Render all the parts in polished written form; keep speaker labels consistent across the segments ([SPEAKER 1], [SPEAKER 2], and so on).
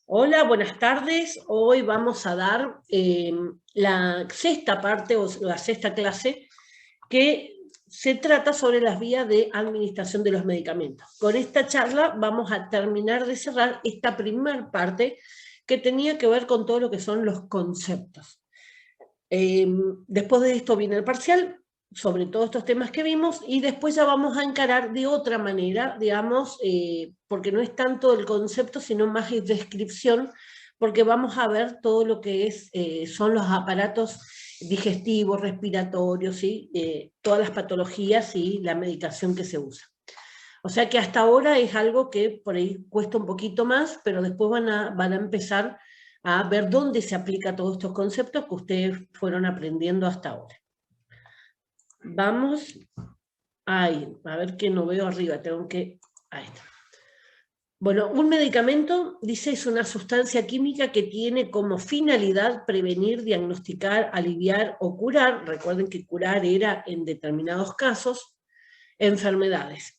[SPEAKER 1] Hola, buenas tardes. Hoy vamos a dar la sexta parte o la sexta clase que se trata sobre las vías de administración de los medicamentos. Con esta charla vamos a terminar de cerrar esta primera parte que tenía que ver con todo lo que son los conceptos. Después de esto viene el parcial sobre todos estos temas que vimos y después ya vamos a encarar de otra manera, digamos, porque no es tanto el concepto, sino más es descripción, porque vamos a ver todo lo que son los aparatos digestivos, respiratorios, ¿sí? Todas las patologías y la medicación que se usa. O sea que hasta ahora es algo que por ahí cuesta un poquito más, pero después van a empezar a ver dónde se aplica todos estos conceptos que ustedes fueron aprendiendo hasta ahora. Vamos ahí, a ver que no veo arriba, tengo que... Ahí está. Bueno, un medicamento, dice, es una sustancia química que tiene como finalidad prevenir, diagnosticar, aliviar o curar, recuerden que curar era en determinados casos, enfermedades.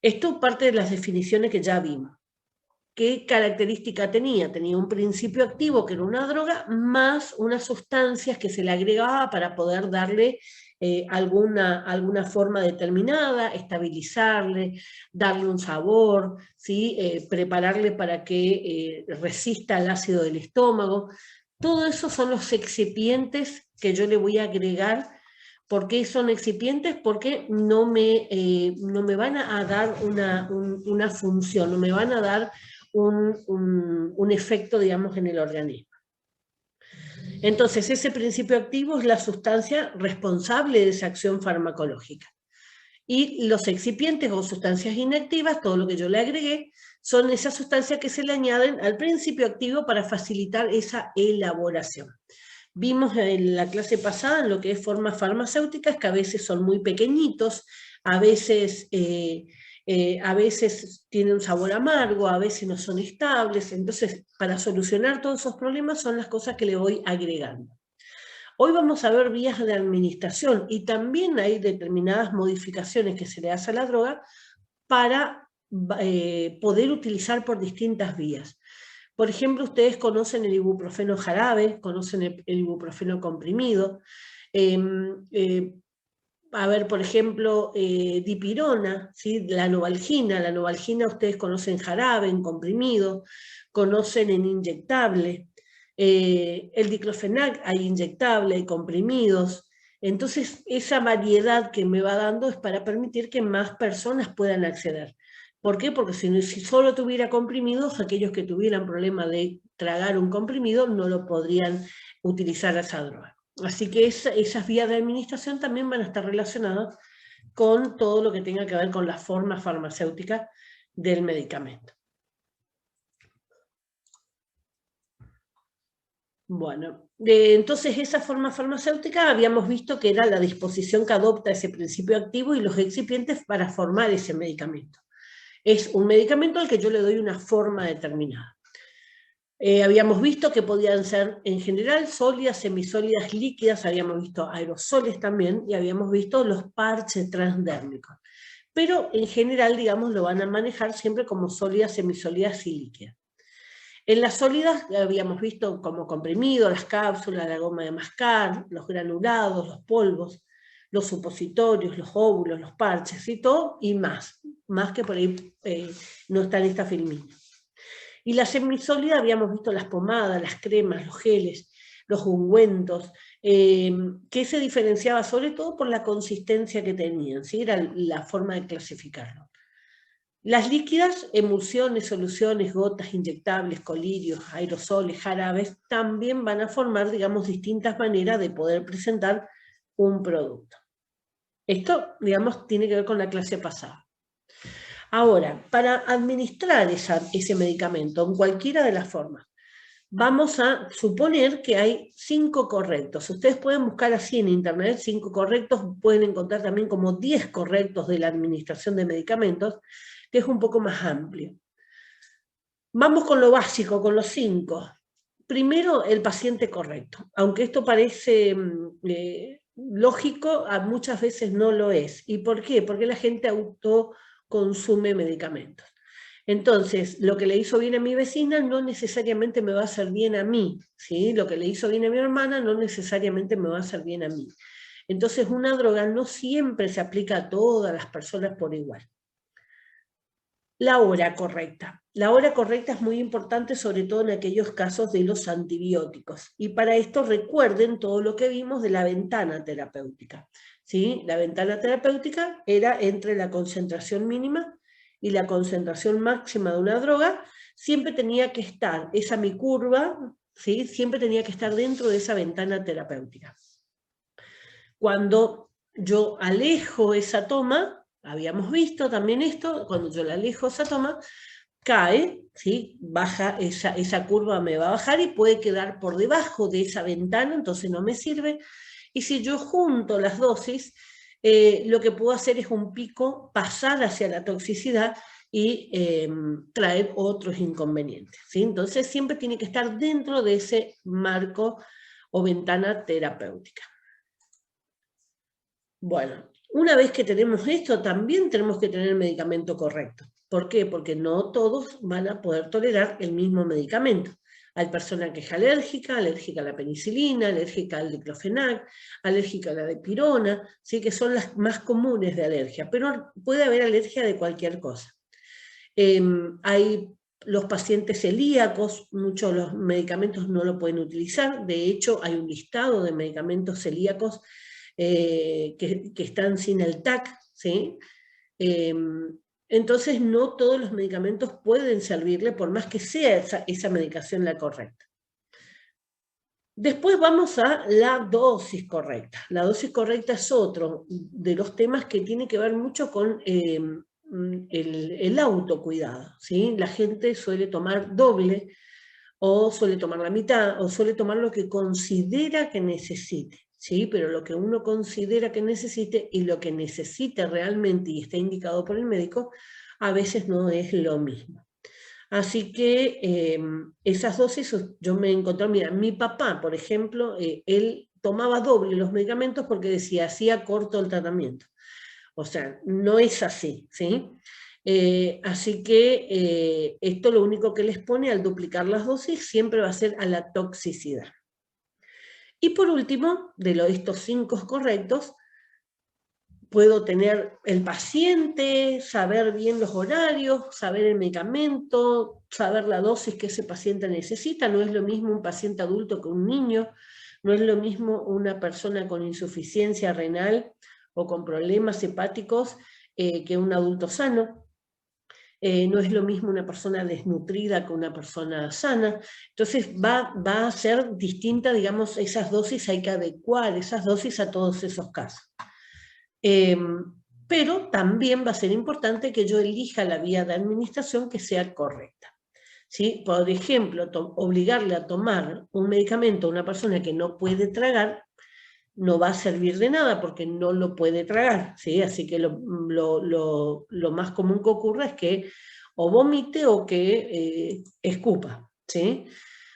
[SPEAKER 1] Esto parte de las definiciones que ya vimos. ¿Qué característica tenía? Tenía un principio activo, que era una droga, más unas sustancias que se le agregaba para poder darle alguna forma determinada, estabilizarle, darle un sabor, ¿sí? Prepararle para que resista el ácido del estómago. Todo eso son los excipientes que yo le voy a agregar. ¿Por qué son excipientes? Porque no me van a dar una función, no me van a dar un efecto, digamos, en el organismo. Entonces, ese principio activo es la sustancia responsable de esa acción farmacológica. Y los excipientes o sustancias inactivas, todo lo que yo le agregué, son esas sustancias que se le añaden al principio activo para facilitar esa elaboración. Vimos en la clase pasada en lo que es formas farmacéuticas, que a veces son muy pequeñitos, a veces tienen un sabor amargo, a veces no son estables. Entonces, para solucionar todos esos problemas son las cosas que le voy agregando. Hoy vamos a ver vías de administración y también hay determinadas modificaciones que se le hace a la droga para poder utilizar por distintas vías. Por ejemplo, ustedes conocen el ibuprofeno jarabe, conocen el ibuprofeno comprimido. A ver, por ejemplo, dipirona, ¿sí? La novalgina ustedes conocen jarabe, en comprimido, conocen en inyectable. El diclofenac hay inyectable, hay comprimidos. Entonces, esa variedad que me va dando es para permitir que más personas puedan acceder. ¿Por qué? Porque si solo tuviera comprimidos, aquellos que tuvieran problema de tragar un comprimido no lo podrían utilizar esa droga. Así que esas vías de administración también van a estar relacionadas con todo lo que tenga que ver con la forma farmacéutica del medicamento. Bueno, entonces esa forma farmacéutica habíamos visto que era la disposición que adopta ese principio activo y los excipientes para formar ese medicamento. Es un medicamento al que yo le doy una forma determinada. Habíamos visto que podían ser en general sólidas, semisólidas, líquidas, habíamos visto aerosoles también y habíamos visto los parches transdérmicos. Pero en general, digamos, lo van a manejar siempre como sólidas, semisólidas y líquidas. En las sólidas habíamos visto como comprimido, las cápsulas, la goma de mascar, los granulados, los polvos, los supositorios, los óvulos, los parches y todo, y más que por ahí no está en esta filmina. Y la semisólida habíamos visto las pomadas, las cremas, los geles, los ungüentos, que se diferenciaba sobre todo por la consistencia que tenían, ¿sí? Era la forma de clasificarlo. Las líquidas, emulsiones, soluciones, gotas, inyectables, colirios, aerosoles, jarabes, también van a formar, digamos, distintas maneras de poder presentar un producto. Esto, digamos, tiene que ver con la clase pasada. Ahora, para administrar ese medicamento en cualquiera de las formas, vamos a suponer que hay 5 correctos. Ustedes pueden buscar así en internet 5 correctos, pueden encontrar también como 10 correctos de la administración de medicamentos, que es un poco más amplio. Vamos con lo básico, con los 5. Primero, el paciente correcto. Aunque esto parece lógico, muchas veces no lo es. ¿Y por qué? Porque la gente autoconsume medicamentos. Entonces, lo que le hizo bien a mi vecina no necesariamente me va a hacer bien a mí, ¿sí? Lo que le hizo bien a mi hermana no necesariamente me va a hacer bien a mí. Entonces, una droga no siempre se aplica a todas las personas por igual. La hora correcta. La hora correcta es muy importante, sobre todo en aquellos casos de los antibióticos. Y para esto recuerden todo lo que vimos de la ventana terapéutica, ¿sí? La ventana terapéutica era entre la concentración mínima y la concentración máxima de una droga. Siempre tenía que estar, esa mi curva, ¿sí? Siempre tenía que estar dentro de esa ventana terapéutica. Cuando yo alejo esa toma, habíamos visto también esto, cuando yo la alejo esa toma, cae, ¿sí? Baja, esa curva me va a bajar y puede quedar por debajo de esa ventana, entonces no me sirve. Y si yo junto las dosis, lo que puedo hacer es un pico, pasar hacia la toxicidad y traer otros inconvenientes, ¿sí? Entonces siempre tiene que estar dentro de ese marco o ventana terapéutica. Bueno, una vez que tenemos esto, también tenemos que tener el medicamento correcto. ¿Por qué? Porque no todos van a poder tolerar el mismo medicamento. Hay personas que es alérgica a la penicilina, alérgica al diclofenac, alérgica a la dipirona, ¿sí? Que son las más comunes de alergia, pero puede haber alergia de cualquier cosa. Hay los pacientes celíacos, muchos de los medicamentos no lo pueden utilizar, de hecho hay un listado de medicamentos celíacos que están sin el TAC, ¿sí? Entonces no todos los medicamentos pueden servirle por más que sea esa medicación la correcta. Después vamos a la dosis correcta. La dosis correcta es otro de los temas que tiene que ver mucho con el autocuidado, ¿sí? La gente suele tomar doble, o suele tomar la mitad, o suele tomar lo que considera que necesite, ¿sí? Pero lo que uno considera que necesite y lo que necesita realmente y está indicado por el médico, a veces no es lo mismo. Así que esas dosis yo me encontré, mira, mi papá, por ejemplo, él tomaba doble los medicamentos porque decía, hacía corto el tratamiento. O sea, no es así, ¿sí? Así que esto lo único que les pone al duplicar las dosis siempre va a ser a la toxicidad. Y por último, de estos 5 correctos, puedo tener el paciente, saber bien los horarios, saber el medicamento, saber la dosis que ese paciente necesita. No es lo mismo un paciente adulto que un niño, no es lo mismo una persona con insuficiencia renal o con problemas hepáticos que un adulto sano. No es lo mismo una persona desnutrida que una persona sana. Entonces va a ser distinta, digamos, esas dosis, hay que adecuar esas dosis a todos esos casos. Pero también va a ser importante que yo elija la vía de administración que sea correcta, ¿sí? Por ejemplo, obligarle a tomar un medicamento a una persona que no puede tragar no va a servir de nada porque no lo puede tragar, ¿sí? Así que lo más común que ocurra es que o vomite o que escupa, ¿sí?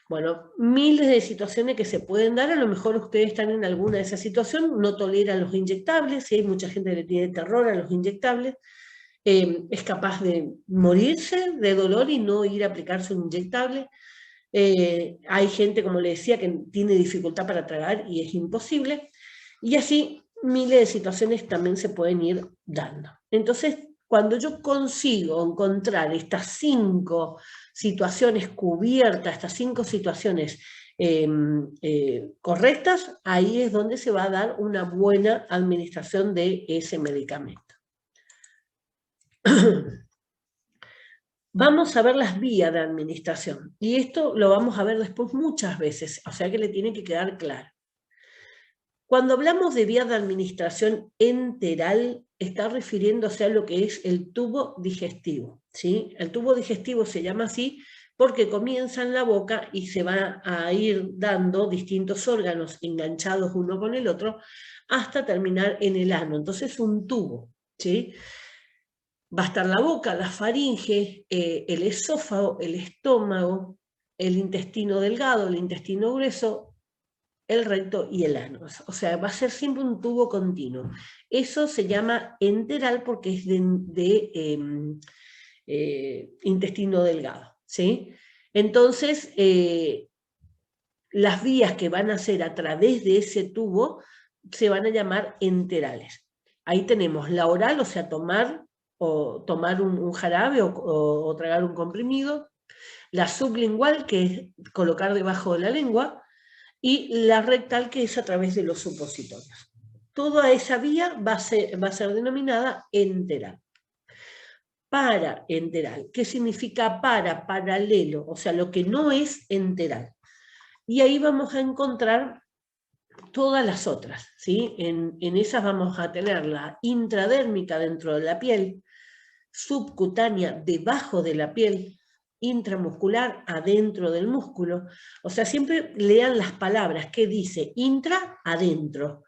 [SPEAKER 1] Bueno, miles de situaciones que se pueden dar, a lo mejor ustedes están en alguna de esas situaciones, no toleran los inyectables, ¿sí? Hay mucha gente que le tiene terror a los inyectables, es capaz de morirse de dolor y no ir a aplicarse un inyectable. Hay gente, como le decía, que tiene dificultad para tragar y es imposible. Y así miles de situaciones también se pueden ir dando. Entonces, cuando yo consigo encontrar estas 5 situaciones cubiertas, estas 5 situaciones correctas, ahí es donde se va a dar una buena administración de ese medicamento. Vamos a ver las vías de administración, y esto lo vamos a ver después muchas veces, o sea que le tiene que quedar claro. Cuando hablamos de vía de administración enteral, está refiriéndose a lo que es el tubo digestivo, ¿sí? El tubo digestivo se llama así porque comienza en la boca y se va a ir dando distintos órganos enganchados uno con el otro hasta terminar en el ano. Entonces un tubo, ¿sí? Va a estar la boca, la faringe, el esófago, el estómago, el intestino delgado, el intestino grueso, el recto y el ano. O sea, va a ser siempre un tubo continuo. Eso se llama enteral porque es intestino delgado, ¿sí? Entonces, las vías que van a ser a través de ese tubo se van a llamar enterales. Ahí tenemos la oral, o sea, tomar un jarabe o tragar un comprimido, la sublingual, que es colocar debajo de la lengua, y la rectal, que es a través de los supositorios. Toda esa vía va a ser denominada enteral. Paraenteral, ¿qué significa paralelo? O sea, lo que no es enteral. Y ahí vamos a encontrar todas las otras, ¿sí? En esas vamos a tener la intradérmica dentro de la piel, subcutánea debajo de la piel, intramuscular adentro del músculo. O sea, siempre lean las palabras que dice intra, adentro,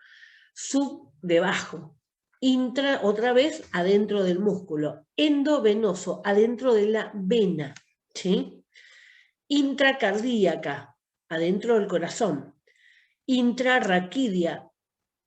[SPEAKER 1] sub, debajo, intra, otra vez, adentro del músculo, endovenoso, adentro de la vena, ¿sí? Intracardíaca, adentro del corazón, intrarraquídea.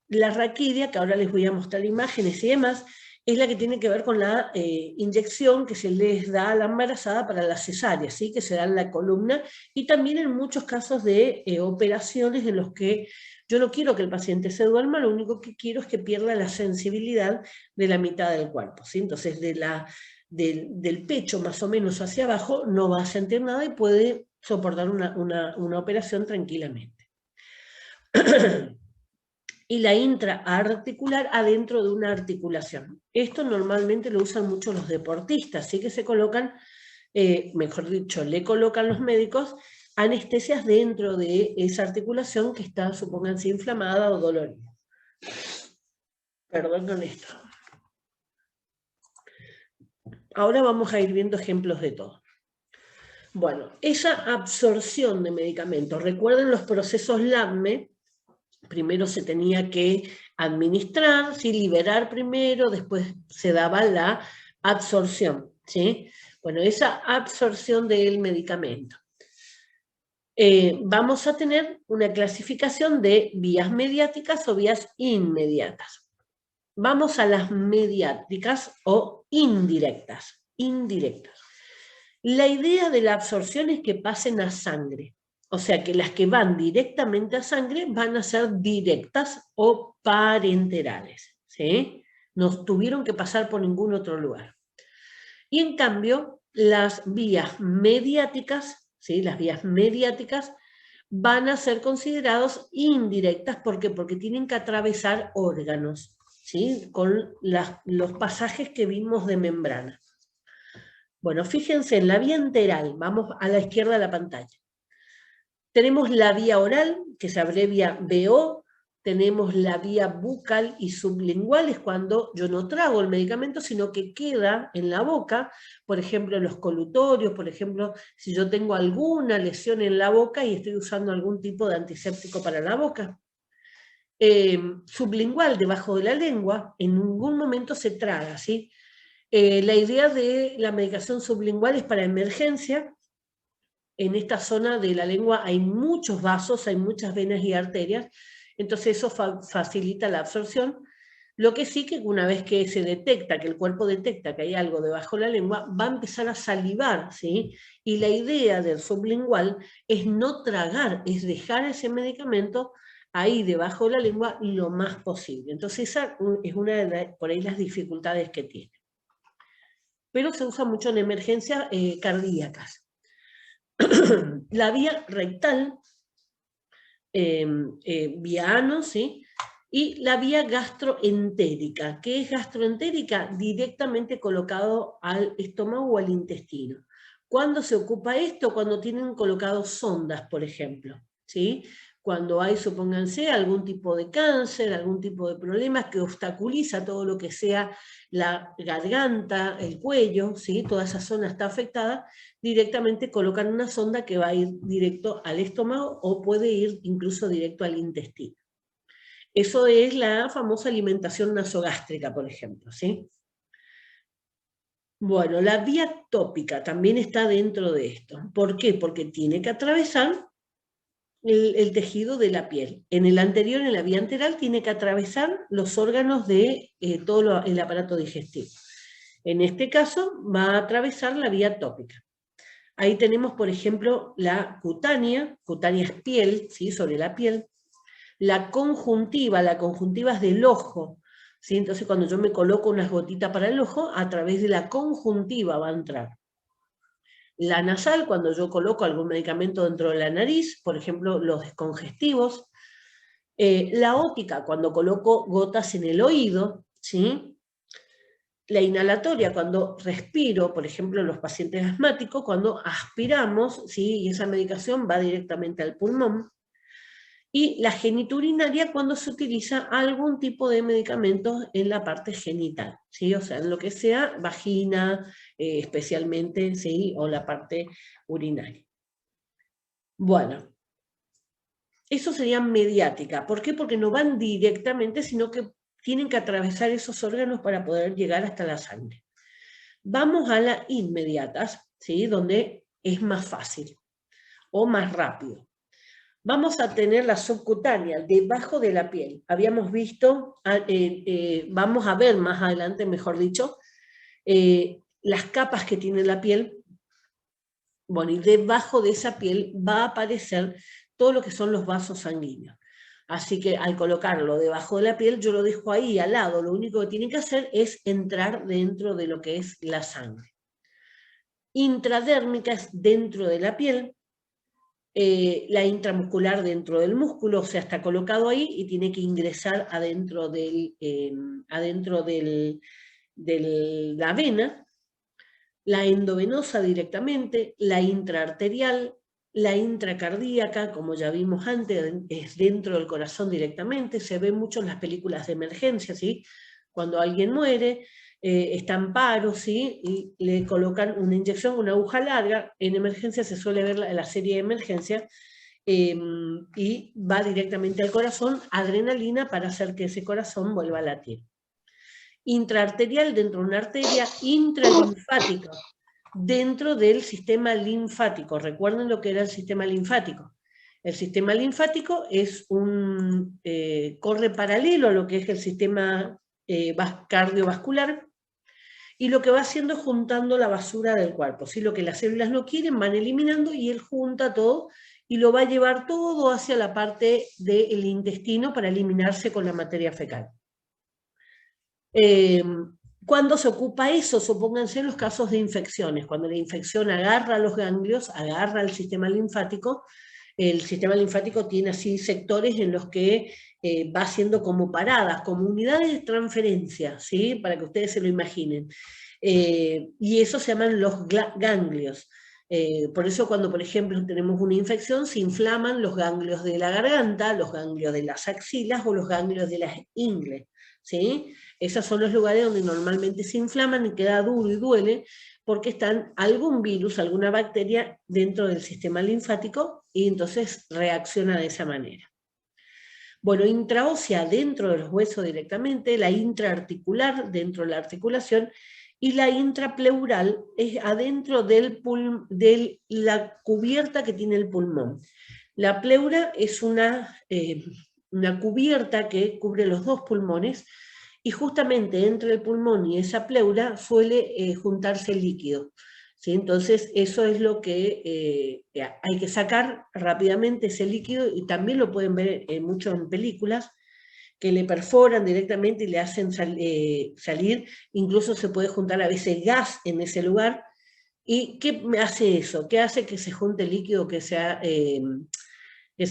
[SPEAKER 1] La raquidia, que ahora les voy a mostrar imágenes y demás, es la que tiene que ver con la inyección que se les da a la embarazada para la cesárea, ¿sí? Que se da en la columna, y también en muchos casos de operaciones en los que yo no quiero que el paciente se duerma, lo único que quiero es que pierda la sensibilidad de la mitad del cuerpo, ¿sí? Entonces del pecho más o menos hacia abajo no va a sentir nada y puede soportar una operación tranquilamente. Y la intraarticular adentro de una articulación. Esto normalmente lo usan mucho los deportistas, así que se colocan, mejor dicho, le colocan los médicos anestesias dentro de esa articulación que está, supónganse, inflamada o dolorida. Perdón con esto. Ahora vamos a ir viendo ejemplos de todo. Bueno, esa absorción de medicamentos, recuerden los procesos LAME. Primero se tenía que administrar, ¿sí? Liberar primero, después se daba la absorción, ¿sí? Bueno, esa absorción del medicamento. Vamos a tener una clasificación de vías mediáticas o vías inmediatas. Vamos a las mediáticas o indirectas. La idea de la absorción es que pasen a sangre. O sea que las que van directamente a sangre van a ser directas o parenterales, ¿sí? No tuvieron que pasar por ningún otro lugar. Y en cambio, las vías mediáticas, ¿sí? Las vías mediáticas van a ser consideradas indirectas. ¿Por qué? Porque tienen que atravesar órganos, ¿sí? Con los pasajes que vimos de membrana. Bueno, fíjense en la vía enteral, vamos a la izquierda de la pantalla. Tenemos la vía oral, que se abrevia BO, tenemos la vía bucal y sublingual, es cuando yo no trago el medicamento, sino que queda en la boca, por ejemplo, en los colutorios, por ejemplo, si yo tengo alguna lesión en la boca y estoy usando algún tipo de antiséptico para la boca. Sublingual, debajo de la lengua, en ningún momento se traga, ¿sí? La idea de la medicación sublingual es para emergencia. En esta zona de la lengua hay muchos vasos, hay muchas venas y arterias, entonces eso facilita la absorción. Lo que sí que una vez que se detecta, que el cuerpo detecta que hay algo debajo de la lengua, va a empezar a salivar, ¿sí? Y la idea del sublingual es no tragar, es dejar ese medicamento ahí debajo de la lengua lo más posible. Entonces esa es una de por ahí las dificultades que tiene. Pero se usa mucho en emergencias cardíacas. La vía rectal, vía ano, ¿sí? Y la vía gastroentérica. ¿Qué es gastroentérica? Directamente colocado al estómago o al intestino. ¿Cuándo se ocupa esto? Cuando tienen colocados sondas, por ejemplo, ¿sí? Cuando hay, supónganse, algún tipo de cáncer, algún tipo de problemas que obstaculiza todo lo que sea la garganta, el cuello, ¿sí? Toda esa zona está afectada, directamente colocan una sonda que va a ir directo al estómago o puede ir incluso directo al intestino. Eso es la famosa alimentación nasogástrica, por ejemplo, ¿sí? Bueno, la vía tópica también está dentro de esto. ¿Por qué? Porque tiene que atravesar el tejido de la piel. En el anterior, en la vía enteral, tiene que atravesar los órganos de todo el aparato digestivo. En este caso va a atravesar la vía tópica. Ahí tenemos, por ejemplo, la cutánea es piel, ¿sí? Sobre la piel. La conjuntiva es del ojo, ¿sí? Entonces cuando yo me coloco unas gotitas para el ojo, a través de la conjuntiva va a entrar. La nasal, cuando yo coloco algún medicamento dentro de la nariz, por ejemplo, los descongestivos. La ótica, cuando coloco gotas en el oído, ¿sí? La inhalatoria, cuando respiro, por ejemplo, los pacientes asmáticos, cuando aspiramos, ¿sí? Y esa medicación va directamente al pulmón. Y la geniturinaria, cuando se utiliza algún tipo de medicamentos en la parte genital, ¿sí? O sea, en lo que sea vagina, especialmente, ¿sí? O la parte urinaria. Bueno, eso sería mediática. ¿Por qué? Porque no van directamente, sino que tienen que atravesar esos órganos para poder llegar hasta la sangre. Vamos a las inmediatas, ¿sí? Donde es más fácil o más rápido. Vamos a tener la subcutánea, debajo de la piel. Habíamos visto, vamos a ver más adelante, mejor dicho, las capas que tiene la piel. Bueno, y debajo de esa piel va a aparecer todo lo que son los vasos sanguíneos. Así que al colocarlo debajo de la piel, yo lo dejo ahí al lado. Lo único que tiene que hacer es entrar dentro de lo que es la sangre. Intradérmica es dentro de la piel. La intramuscular dentro del músculo, o sea, está colocado ahí y tiene que ingresar adentro de la vena. La endovenosa directamente, la intraarterial, la intracardíaca, como ya vimos antes, es dentro del corazón directamente, se ve mucho en las películas de emergencia, ¿sí? Cuando alguien muere, está en paro, ¿sí? Y le colocan una inyección, una aguja larga, en emergencia se suele ver la serie de emergencia, y va directamente al corazón, adrenalina para hacer que ese corazón vuelva a latir. Intraarterial dentro de una arteria, intralinfática dentro del sistema linfático. Recuerden lo que era el sistema linfático. El sistema linfático es corre paralelo a lo que es el sistema cardiovascular, y lo que va haciendo es juntando la basura del cuerpo. ¿Sí? Lo que las células no quieren van eliminando y él junta todo y lo va a llevar todo hacia la parte del intestino para eliminarse con la materia fecal. ¿Cuándo se ocupa eso? Supónganse los casos de infecciones. Cuando la infección agarra los ganglios, agarra el sistema linfático. El sistema linfático tiene así sectores en los que va haciendo como paradas, como unidades de transferencia, ¿sí? Para que ustedes se lo imaginen. Y eso se llaman los ganglios. Por eso cuando, por ejemplo, tenemos una infección, se inflaman los ganglios de la garganta, los ganglios de las axilas o los ganglios de las ingles, ¿sí? Esos son los lugares donde normalmente se inflaman y queda duro y duele, porque están algún virus, alguna bacteria dentro del sistema linfático y entonces reacciona de esa manera. Bueno, intraósea dentro de los huesos directamente, la intraarticular dentro de la articulación y la intrapleural es adentro de la cubierta que tiene el pulmón. La pleura es una cubierta que cubre los dos pulmones y justamente entre el pulmón y esa pleura suele juntarse el líquido. ¿Sí? Entonces eso es lo que hay que sacar rápidamente, ese líquido, y también lo pueden ver mucho en películas, que le perforan directamente y le hacen salir, incluso se puede juntar a veces gas en ese lugar. ¿Y qué hace eso? ¿Qué hace que se junte líquido, que se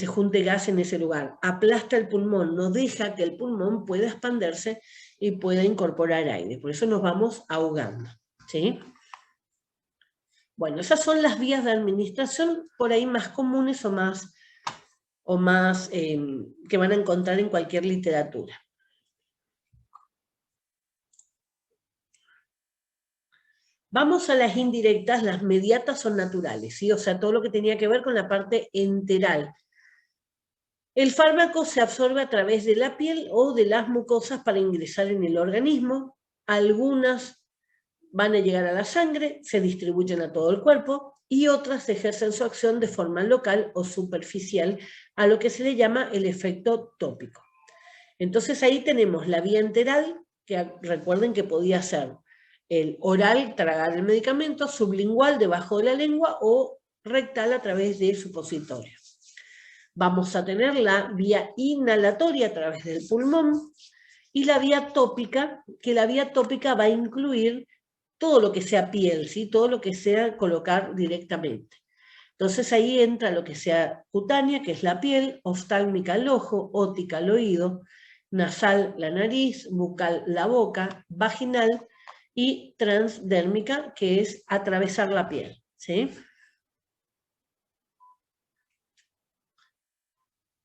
[SPEAKER 1] junte gas en ese lugar? Aplasta el pulmón, no deja que el pulmón pueda expandirse y pueda incorporar aire. Por eso nos vamos ahogando, ¿sí? Bueno, esas son las vías de administración por ahí más comunes o más que van a encontrar en cualquier literatura. Vamos a las indirectas. Las mediatas son naturales, ¿sí? O sea, todo lo que tenía que ver con la parte enteral. El fármaco se absorbe a través de la piel o de las mucosas para ingresar en el organismo. Algunas van a llegar a la sangre, se distribuyen a todo el cuerpo, y otras ejercen su acción de forma local o superficial, a lo que se le llama el efecto tópico. Entonces ahí tenemos la vía enteral, que recuerden que podía ser el oral, tragar el medicamento, sublingual, debajo de la lengua, o rectal a través de supositorio. Vamos a tener la vía inhalatoria a través del pulmón, y la vía tópica, que la vía tópica va a incluir todo lo que sea piel, ¿sí? Todo lo que sea colocar directamente. Entonces ahí entra lo que sea cutánea, que es la piel, oftálmica el ojo, óptica el oído, nasal la nariz, bucal la boca, vaginal y transdérmica, que es atravesar la piel, ¿sí?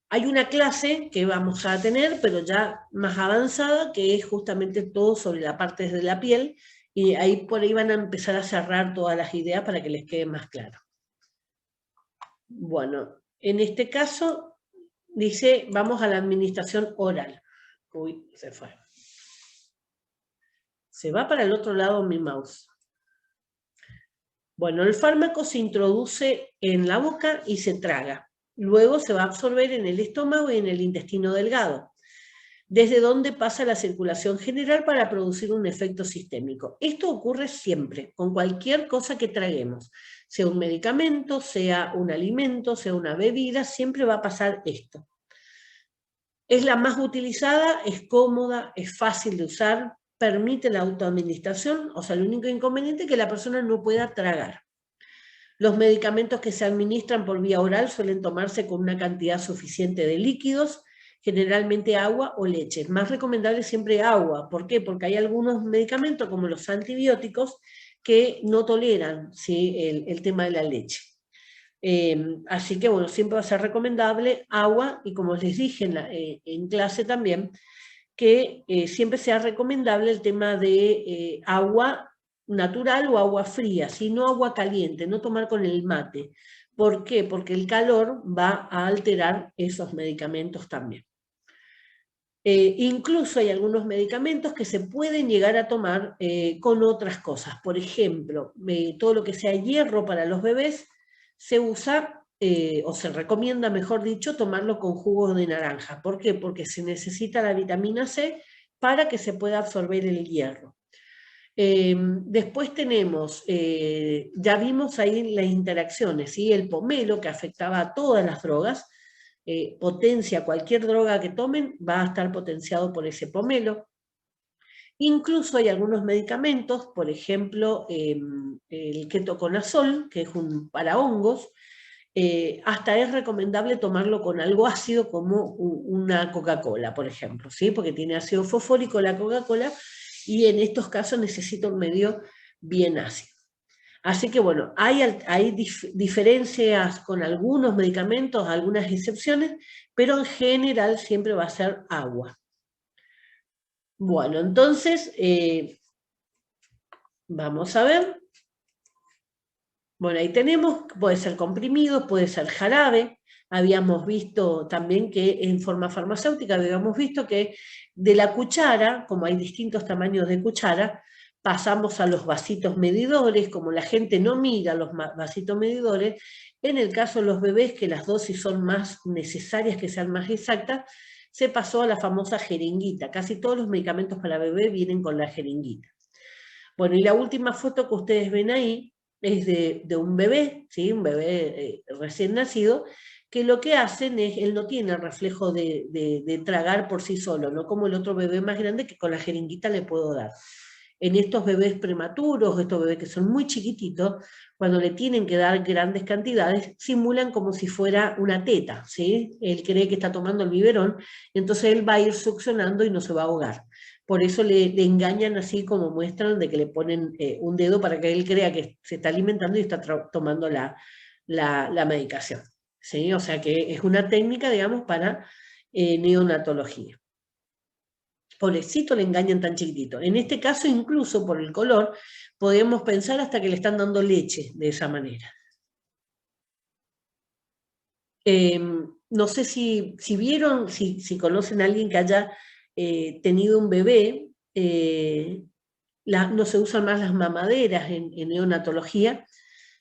[SPEAKER 1] Hay una clase que vamos a tener, pero ya más avanzada, que es justamente todo sobre la parte de la piel, y ahí por ahí van a empezar a cerrar todas las ideas para que les quede más claro. Bueno, en este caso dice, vamos a la administración oral. Uy, se fue. Se va para el otro lado mi mouse. Bueno, el fármaco se introduce en la boca y se traga. Luego se va a absorber en el estómago y en el intestino delgado, desde donde pasa la circulación general para producir un efecto sistémico. Esto ocurre siempre, con cualquier cosa que traguemos, sea un medicamento, sea un alimento, sea una bebida, siempre va a pasar esto. Es la más utilizada, es cómoda, es fácil de usar, permite la autoadministración, o sea, el único inconveniente es que la persona no pueda tragar. Los medicamentos que se administran por vía oral suelen tomarse con una cantidad suficiente de líquidos, generalmente agua o leche. Es más recomendable siempre agua. ¿Por qué? Porque hay algunos medicamentos, como los antibióticos, que no toleran, ¿sí?, el tema de la leche. Así que, bueno, siempre va a ser recomendable agua, y como les dije en clase también, que siempre sea recomendable el tema de agua natural o agua fría, no agua caliente, no tomar con el mate. ¿Por qué? Porque el calor va a alterar esos medicamentos también. Incluso hay algunos medicamentos que se pueden llegar a tomar con otras cosas. Por ejemplo, todo lo que sea hierro para los bebés se usa, o se recomienda, mejor dicho, tomarlo con jugos de naranja. ¿Por qué? Porque se necesita la vitamina C para que se pueda absorber el hierro. Después tenemos, ya vimos ahí las interacciones, ¿sí? El pomelo, que afectaba a todas las drogas, potencia cualquier droga que tomen, va a estar potenciado por ese pomelo. Incluso hay algunos medicamentos, por ejemplo, el ketoconazol, que es un para hongos, hasta es recomendable tomarlo con algo ácido como una Coca-Cola, por ejemplo, ¿sí? Porque tiene ácido fosfórico la Coca-Cola, y en estos casos necesita un medio bien ácido. Así que bueno, hay diferencias con algunos medicamentos, algunas excepciones, pero en general siempre va a ser agua. Bueno, entonces, vamos a ver. Bueno, ahí tenemos, puede ser comprimido, puede ser jarabe. Habíamos visto también que en forma farmacéutica, habíamos visto que de la cuchara, como hay distintos tamaños de cuchara, pasamos a los vasitos medidores. Como la gente no mira los vasitos medidores, en el caso de los bebés, que las dosis son más necesarias, que sean más exactas, se pasó a la famosa jeringuita. Casi todos los medicamentos para bebé vienen con la jeringuita. Bueno, y la última foto que ustedes ven ahí es de un bebé, ¿sí? Un bebé recién nacido, que lo que hacen es, él no tiene el reflejo de tragar por sí solo, no como el otro bebé más grande que con la jeringuita le puedo dar. En estos bebés prematuros, estos bebés que son muy chiquititos, cuando le tienen que dar grandes cantidades, simulan como si fuera una teta, ¿sí? Él cree que está tomando el biberón, entonces él va a ir succionando y no se va a ahogar. Por eso le engañan así, como muestran, de que le ponen un dedo para que él crea que se está alimentando y está tomando la medicación, ¿sí? O sea que es una técnica, digamos, para neonatología. Pobrecito, le engañan tan chiquitito. En este caso, incluso por el color, podemos pensar hasta que le están dando leche de esa manera. No sé si vieron, si conocen a alguien que haya tenido un bebé, no se usan más las mamaderas en neonatología,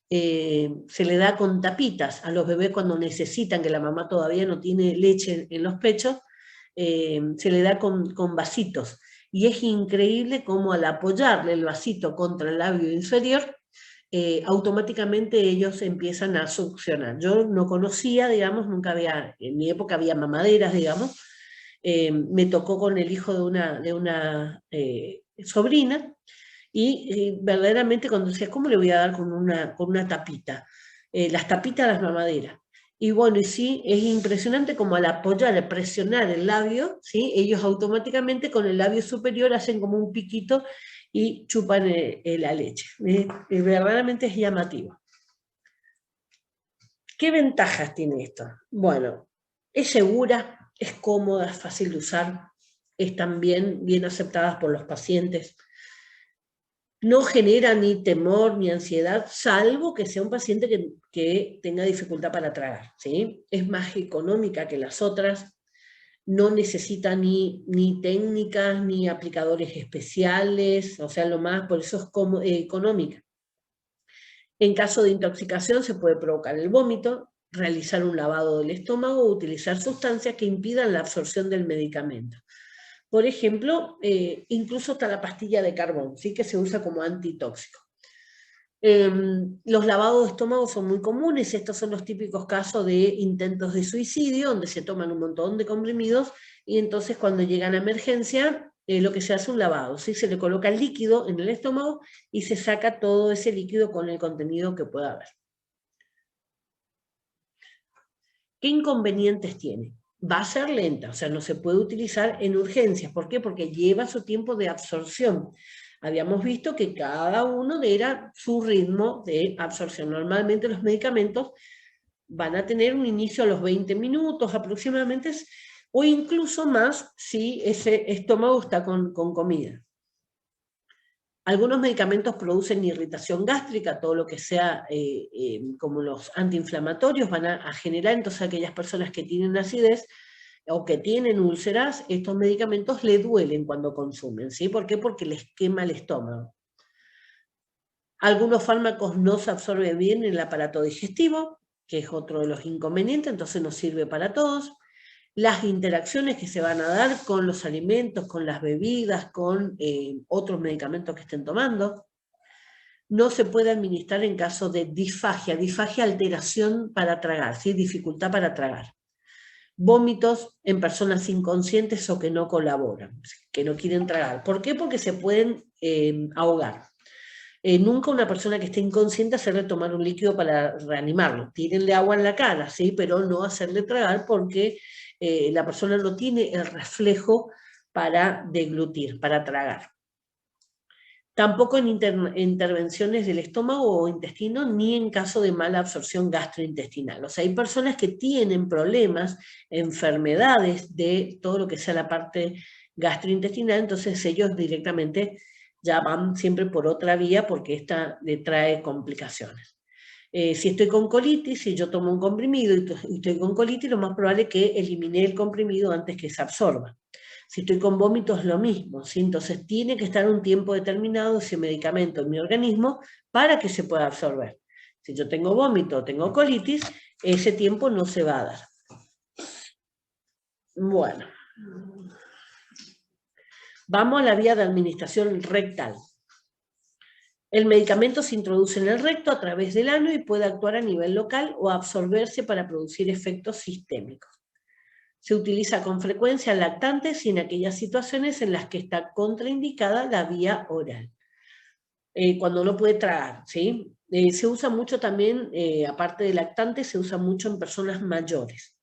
[SPEAKER 1] se le da con tapitas a los bebés cuando necesitan, que la mamá todavía no tiene leche en los pechos, se le da con vasitos. y es increíble cómo al apoyarle el vasito contra el labio inferior, automáticamente ellos empiezan a succionar. Yo no conocía, digamos, nunca había, en mi época había mamaderas, digamos, me tocó con el hijo de una sobrina, y verdaderamente cuando decía, ¿cómo le voy a dar con una tapita? Las tapitas a las mamaderas. Y bueno, y sí, es impresionante como al apoyar, al presionar el labio, ¿sí? Ellos automáticamente con el labio superior hacen como un piquito y chupan la leche. Verdaderamente es llamativo. ¿Qué ventajas tiene esto? Bueno, es segura, es cómoda, es fácil de usar, es también bien aceptada por los pacientes. No genera ni temor ni ansiedad, salvo que sea un paciente que tenga dificultad para tragar, ¿sí? Es más económica que las otras, no necesita ni técnicas ni aplicadores especiales, o sea, por eso es económica. En caso de intoxicación se puede provocar el vómito, realizar un lavado del estómago o utilizar sustancias que impidan la absorción del medicamento. Por ejemplo, incluso hasta la pastilla de carbón, ¿sí? Que se usa como antitóxico. Los lavados de estómago son muy comunes, estos son los típicos casos de intentos de suicidio, donde se toman un montón de comprimidos, y entonces cuando llegan a emergencia, lo que se hace es un lavado, ¿sí? Se le coloca el líquido en el estómago y se saca todo ese líquido con el contenido que pueda haber. ¿Qué inconvenientes tiene? Va a ser lenta, o sea, no se puede utilizar en urgencias. ¿Por qué? Porque lleva su tiempo de absorción. Habíamos visto que cada uno era su ritmo de absorción. Normalmente los medicamentos van a tener un inicio a los 20 minutos aproximadamente, o incluso más si ese estómago está con comida. Algunos medicamentos producen irritación gástrica, todo lo que sea como los antiinflamatorios van a generar, entonces aquellas personas que tienen acidez o que tienen úlceras, estos medicamentos le duelen cuando consumen, ¿sí? ¿Por qué? Porque les quema el estómago. Algunos fármacos no se absorben bien en el aparato digestivo, que es otro de los inconvenientes, entonces no sirve para todos. Las interacciones que se van a dar con los alimentos, con las bebidas, con otros medicamentos que estén tomando. No se puede administrar en caso de disfagia, alteración para tragar, ¿sí? Dificultad para tragar. Vómitos en personas inconscientes o que no colaboran, que no quieren tragar. ¿Por qué? Porque se pueden ahogar. Nunca una persona que esté inconsciente hacerle tomar un líquido para reanimarlo. Tírenle agua en la cara, ¿sí? Pero no hacerle tragar porque la persona no tiene el reflejo para deglutir, para tragar. Tampoco en intervenciones del estómago o intestino, ni en caso de mala absorción gastrointestinal. O sea, hay personas que tienen problemas, enfermedades de todo lo que sea la parte gastrointestinal, entonces ellos directamente ya van siempre por otra vía porque esta le trae complicaciones. Si estoy con colitis, si yo tomo un comprimido y estoy con colitis, lo más probable es que elimine el comprimido antes que se absorba. Si estoy con vómitos, lo mismo, ¿sí? Entonces tiene que estar un tiempo determinado ese medicamento en mi organismo para que se pueda absorber. Si yo tengo vómito o tengo colitis, ese tiempo no se va a dar. Bueno, vamos a la vía de administración rectal. El medicamento se introduce en el recto a través del ano y puede actuar a nivel local o absorberse para producir efectos sistémicos. Se utiliza con frecuencia en lactantes y en aquellas situaciones en las que está contraindicada la vía oral. Cuando no puede tragar, ¿sí? Se usa mucho también, aparte de lactantes, se usa mucho en personas mayores.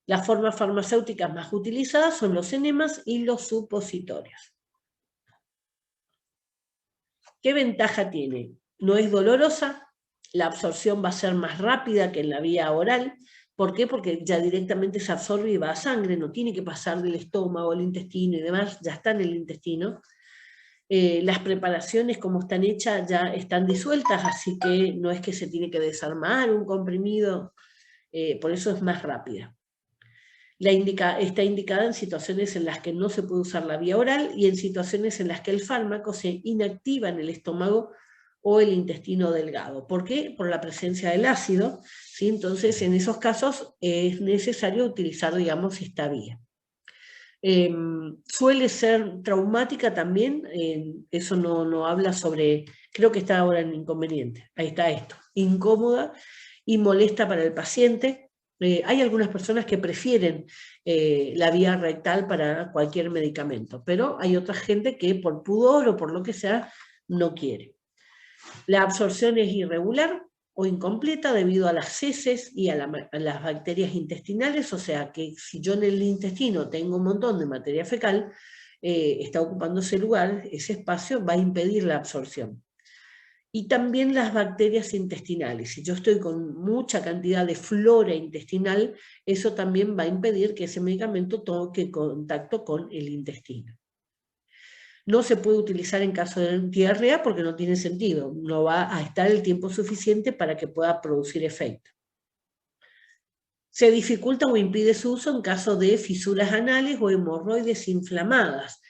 [SPEAKER 1] Las formas farmacéuticas más utilizadas son los enemas y los supositorios. ¿Qué ventaja tiene? No es dolorosa, la absorción va a ser más rápida que en la vía oral. ¿Por qué? Porque ya directamente se absorbe y va a sangre, no tiene que pasar del estómago al intestino y demás, ya está en el intestino. Las preparaciones como están hechas ya están disueltas, así que no es que se tiene que desarmar un comprimido, por eso es más rápida. Está indicada en situaciones en las que no se puede usar la vía oral y en situaciones en las que el fármaco se inactiva en el estómago o el intestino delgado. ¿Por qué? Por la presencia del ácido, ¿sí? Entonces en esos casos es necesario utilizar, digamos, esta vía. Suele ser traumática también, eso no habla sobre, creo que está ahora en inconveniente, ahí está esto, incómoda y molesta para el paciente. Hay algunas personas que prefieren la vía rectal para cualquier medicamento, pero hay otra gente que por pudor o por lo que sea no quiere. La absorción es irregular o incompleta debido a las heces y a las bacterias intestinales, o sea que si yo en el intestino tengo un montón de materia fecal, está ocupando ese lugar, ese espacio va a impedir la absorción. Y también las bacterias intestinales. Si yo estoy con mucha cantidad de flora intestinal, eso también va a impedir que ese medicamento toque contacto con el intestino. No se puede utilizar en caso de diarrea porque no tiene sentido, no va a estar el tiempo suficiente para que pueda producir efecto. Se dificulta o impide su uso en caso de fisuras anales o hemorroides inflamadas.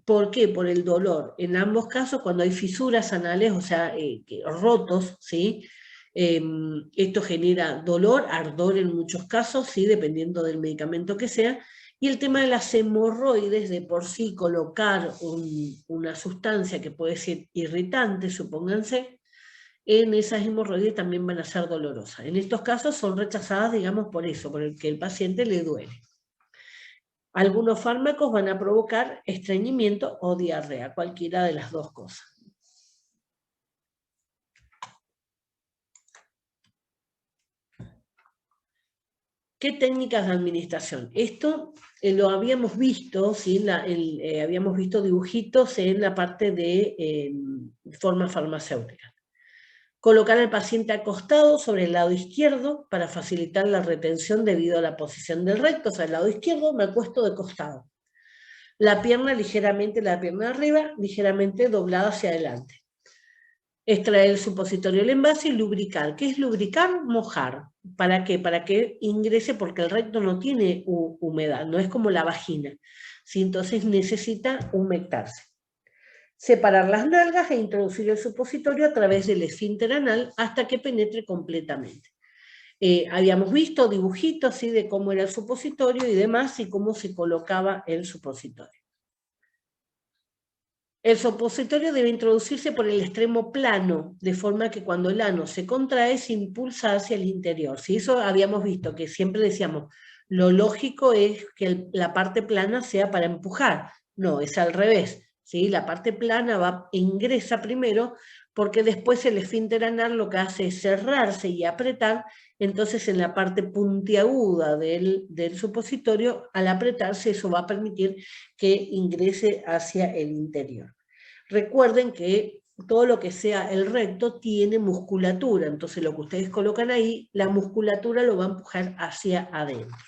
[SPEAKER 1] ¿Por qué? Por el dolor. En ambos casos, cuando hay fisuras anales, o sea, rotos, ¿sí? Esto genera dolor, ardor en muchos casos, ¿sí? Dependiendo del medicamento que sea. Y el tema de las hemorroides, de por sí colocar una sustancia que puede ser irritante, supónganse, en esas hemorroides también van a ser dolorosas. En estos casos son rechazadas, digamos, por eso, por el que el paciente le duele. Algunos fármacos van a provocar estreñimiento o diarrea, cualquiera de las dos cosas. ¿Qué técnicas de administración? Esto lo habíamos visto, ¿sí? Habíamos visto dibujitos en la parte de forma farmacéutica. Colocar al paciente acostado sobre el lado izquierdo para facilitar la retención debido a la posición del recto, o sea, el lado izquierdo me acuesto de costado. La pierna de arriba, ligeramente doblada hacia adelante. Extraer el supositorio del envase y lubricar. ¿Qué es lubricar? Mojar. ¿Para qué? Para que ingrese, porque el recto no tiene humedad, no es como la vagina, ¿sí? Entonces necesita humectarse. Separar las nalgas e introducir el supositorio a través del esfínter anal hasta que penetre completamente. Habíamos visto dibujitos, ¿sí? De cómo era el supositorio y demás, y cómo se colocaba el supositorio. El supositorio debe introducirse por el extremo plano, de forma que cuando el ano se contrae, se impulsa hacia el interior. Si eso habíamos visto, que siempre decíamos, lo lógico es que la parte plana sea para empujar. No, es al revés. ¿Sí? La parte plana ingresa primero, porque después el esfínter anal lo que hace es cerrarse y apretar. Entonces en la parte puntiaguda del supositorio, al apretarse, eso va a permitir que ingrese hacia el interior. Recuerden que todo lo que sea el recto tiene musculatura, entonces lo que ustedes colocan ahí, la musculatura lo va a empujar hacia adentro.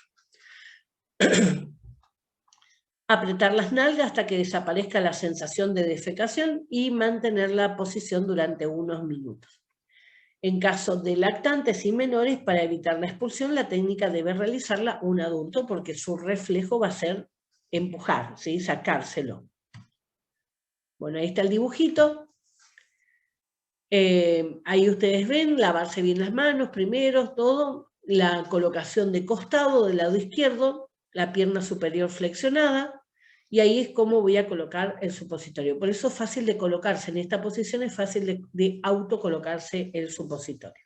[SPEAKER 1] Apretar las nalgas hasta que desaparezca la sensación de defecación y mantener la posición durante unos minutos. En caso de lactantes y menores, para evitar la expulsión, la técnica debe realizarla un adulto porque su reflejo va a ser empujar, ¿sí? Sacárselo. Bueno, ahí está el dibujito. Ahí ustedes ven, lavarse bien las manos primero, todo, la colocación de costado del lado izquierdo, la pierna superior flexionada, y ahí es como voy a colocar el supositorio. Por eso es fácil de colocarse, en esta posición es fácil de autocolocarse el supositorio.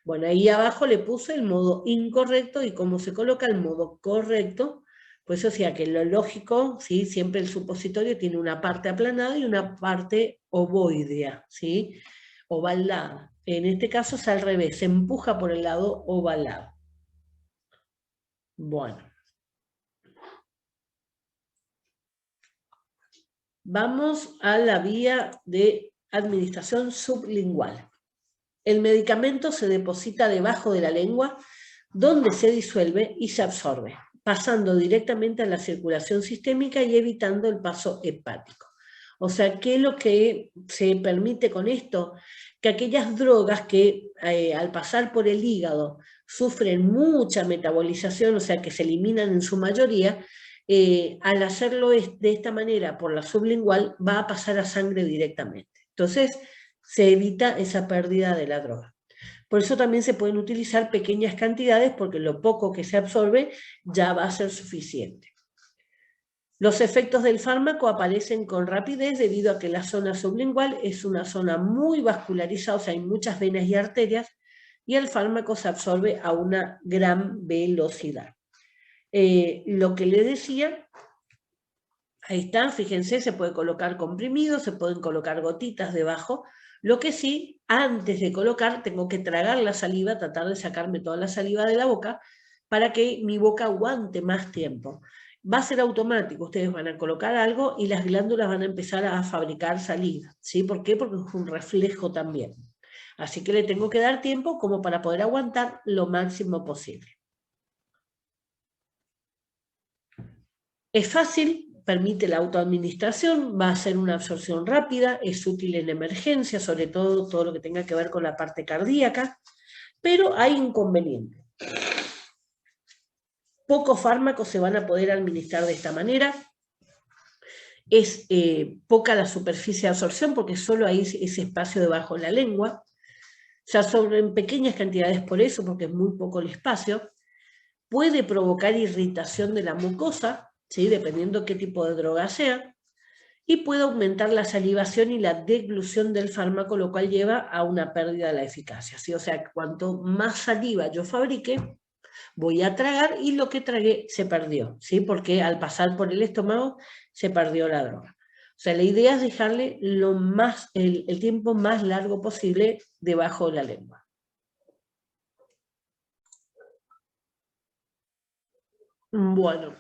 [SPEAKER 1] Bueno, ahí abajo le puse el modo incorrecto y cómo se coloca el modo correcto. Pues o sea que lo lógico, ¿sí? Siempre el supositorio tiene una parte aplanada y una parte ovoidea, ¿sí? Ovalada. En este caso es al revés, se empuja por el lado ovalado. Bueno. Vamos a la vía de administración sublingual. El medicamento se deposita debajo de la lengua, donde se disuelve y se absorbe, pasando directamente a la circulación sistémica y evitando el paso hepático. O sea, ¿qué es lo que se permite con esto? Que aquellas drogas que al pasar por el hígado sufren mucha metabolización, o sea, que se eliminan en su mayoría, al hacerlo de esta manera por la sublingual va a pasar a sangre directamente. Entonces, se evita esa pérdida de la droga. Por eso también se pueden utilizar pequeñas cantidades, porque lo poco que se absorbe ya va a ser suficiente. Los efectos del fármaco aparecen con rapidez debido a que la zona sublingual es una zona muy vascularizada, o sea, hay muchas venas y arterias, y el fármaco se absorbe a una gran velocidad. Lo que le decía, ahí está, fíjense, se puede colocar comprimido, se pueden colocar gotitas debajo. Lo que sí, antes de colocar, tengo que tragar la saliva, tratar de sacarme toda la saliva de la boca, para que mi boca aguante más tiempo. Va a ser automático, ustedes van a colocar algo y las glándulas van a empezar a fabricar saliva, ¿sí? ¿Por qué? Porque es un reflejo también. Así que le tengo que dar tiempo como para poder aguantar lo máximo posible. Es fácil, permite la autoadministración, va a ser una absorción rápida, es útil en emergencia, sobre todo lo que tenga que ver con la parte cardíaca, pero hay inconvenientes. Pocos fármacos se van a poder administrar de esta manera, es poca la superficie de absorción porque solo hay ese espacio debajo de la lengua, se absorbe en pequeñas cantidades por eso, porque es muy poco el espacio, puede provocar irritación de la mucosa, ¿sí? Dependiendo qué tipo de droga sea, y puede aumentar la salivación y la deglución del fármaco, lo cual lleva a una pérdida de la eficacia, ¿sí? O sea, cuanto más saliva yo fabrique, voy a tragar y lo que tragué se perdió, ¿sí? Porque al pasar por el estómago se perdió la droga. O sea, la idea es dejarle el tiempo más largo posible debajo de la lengua. Bueno,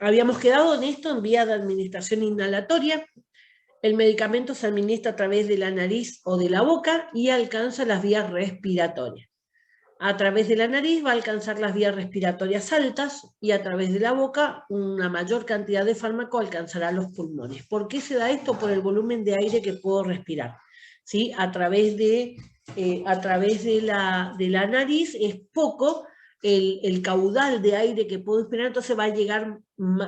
[SPEAKER 1] habíamos quedado en esto en vía de administración inhalatoria. El medicamento se administra a través de la nariz o de la boca y alcanza las vías respiratorias. A través de la nariz va a alcanzar las vías respiratorias altas y a través de la boca una mayor cantidad de fármaco alcanzará los pulmones. ¿Por qué se da esto? Por el volumen de aire que puedo respirar. ¿Sí? A través de la nariz es poco el caudal de aire que puedo respirar, entonces va a llegar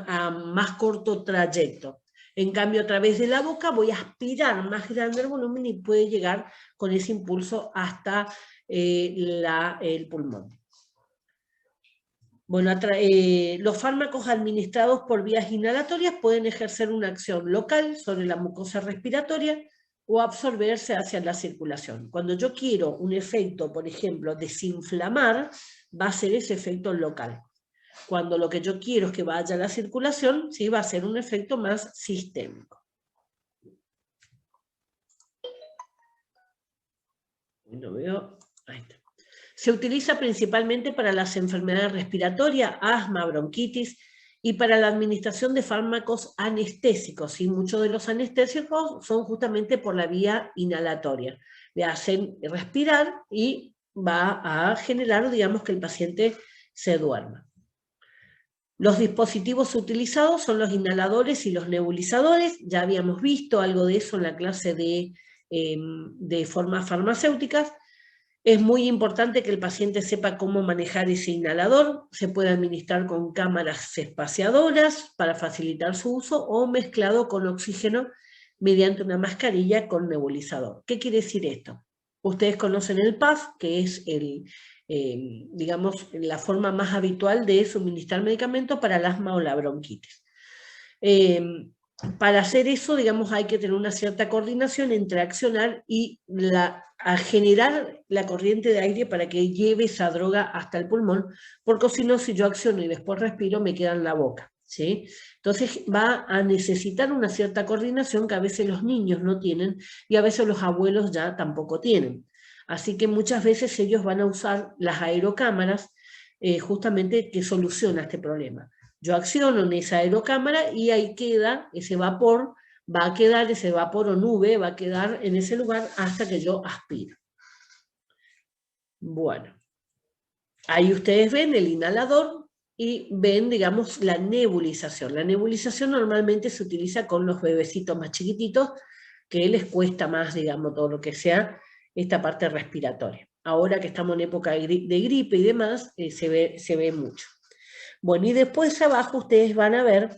[SPEAKER 1] a más corto trayecto. En cambio, a través de la boca voy a aspirar más grande el volumen y puede llegar con ese impulso hasta el pulmón. Bueno, los fármacos administrados por vías inhalatorias pueden ejercer una acción local sobre la mucosa respiratoria o absorberse hacia la circulación. Cuando yo quiero un efecto, por ejemplo, desinflamar, va a ser ese efecto local. Cuando lo que yo quiero es que vaya a la circulación, sí, va a ser un efecto más sistémico. No veo, ahí está. Se utiliza principalmente para las enfermedades respiratorias, asma, bronquitis, y para la administración de fármacos anestésicos. ¿Sí? Muchos de los anestésicos son justamente por la vía inhalatoria. Le hacen respirar y va a generar, digamos, que el paciente se duerma. Los dispositivos utilizados son los inhaladores y los nebulizadores. Ya habíamos visto algo de eso en la clase de formas farmacéuticas. Es muy importante que el paciente sepa cómo manejar ese inhalador. Se puede administrar con cámaras espaciadoras para facilitar su uso o mezclado con oxígeno mediante una mascarilla con nebulizador. ¿Qué quiere decir esto? Ustedes conocen el PAF, que es digamos, la forma más habitual de suministrar medicamentos para el asma o la bronquitis. Para hacer eso, digamos, hay que tener una cierta coordinación entre accionar y a generar la corriente de aire para que lleve esa droga hasta el pulmón, porque si no, si yo acciono y después respiro, me queda en la boca, ¿sí? Entonces va a necesitar una cierta coordinación que a veces los niños no tienen y a veces los abuelos ya tampoco tienen. Así que muchas veces ellos van a usar las aerocámaras justamente que soluciona este problema. Yo acciono en esa aerocámara y ahí queda ese vapor, va a quedar ese vapor o nube, va a quedar en ese lugar hasta que yo aspiro. Bueno, ahí ustedes ven el inhalador y ven, digamos, la nebulización. La nebulización normalmente se utiliza con los bebecitos más chiquititos, que les cuesta más, digamos, todo lo que sea esta parte respiratoria. Ahora que estamos en época de gripe y demás, se ve mucho. Bueno, y después abajo ustedes van a ver,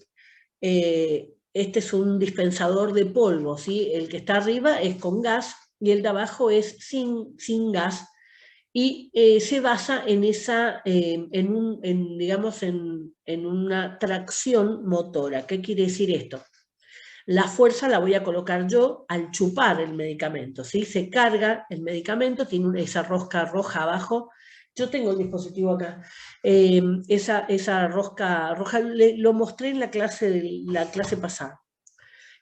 [SPEAKER 1] este es un dispensador de polvo, ¿sí? El que está arriba es con gas, y el de abajo es sin gas, y se basa en digamos, en una tracción motora. ¿Qué quiere decir esto? La fuerza la voy a colocar yo al chupar el medicamento, ¿sí? Se carga el medicamento, tiene esa rosca roja abajo. Yo tengo el dispositivo acá. Esa rosca roja lo mostré en la clase pasada.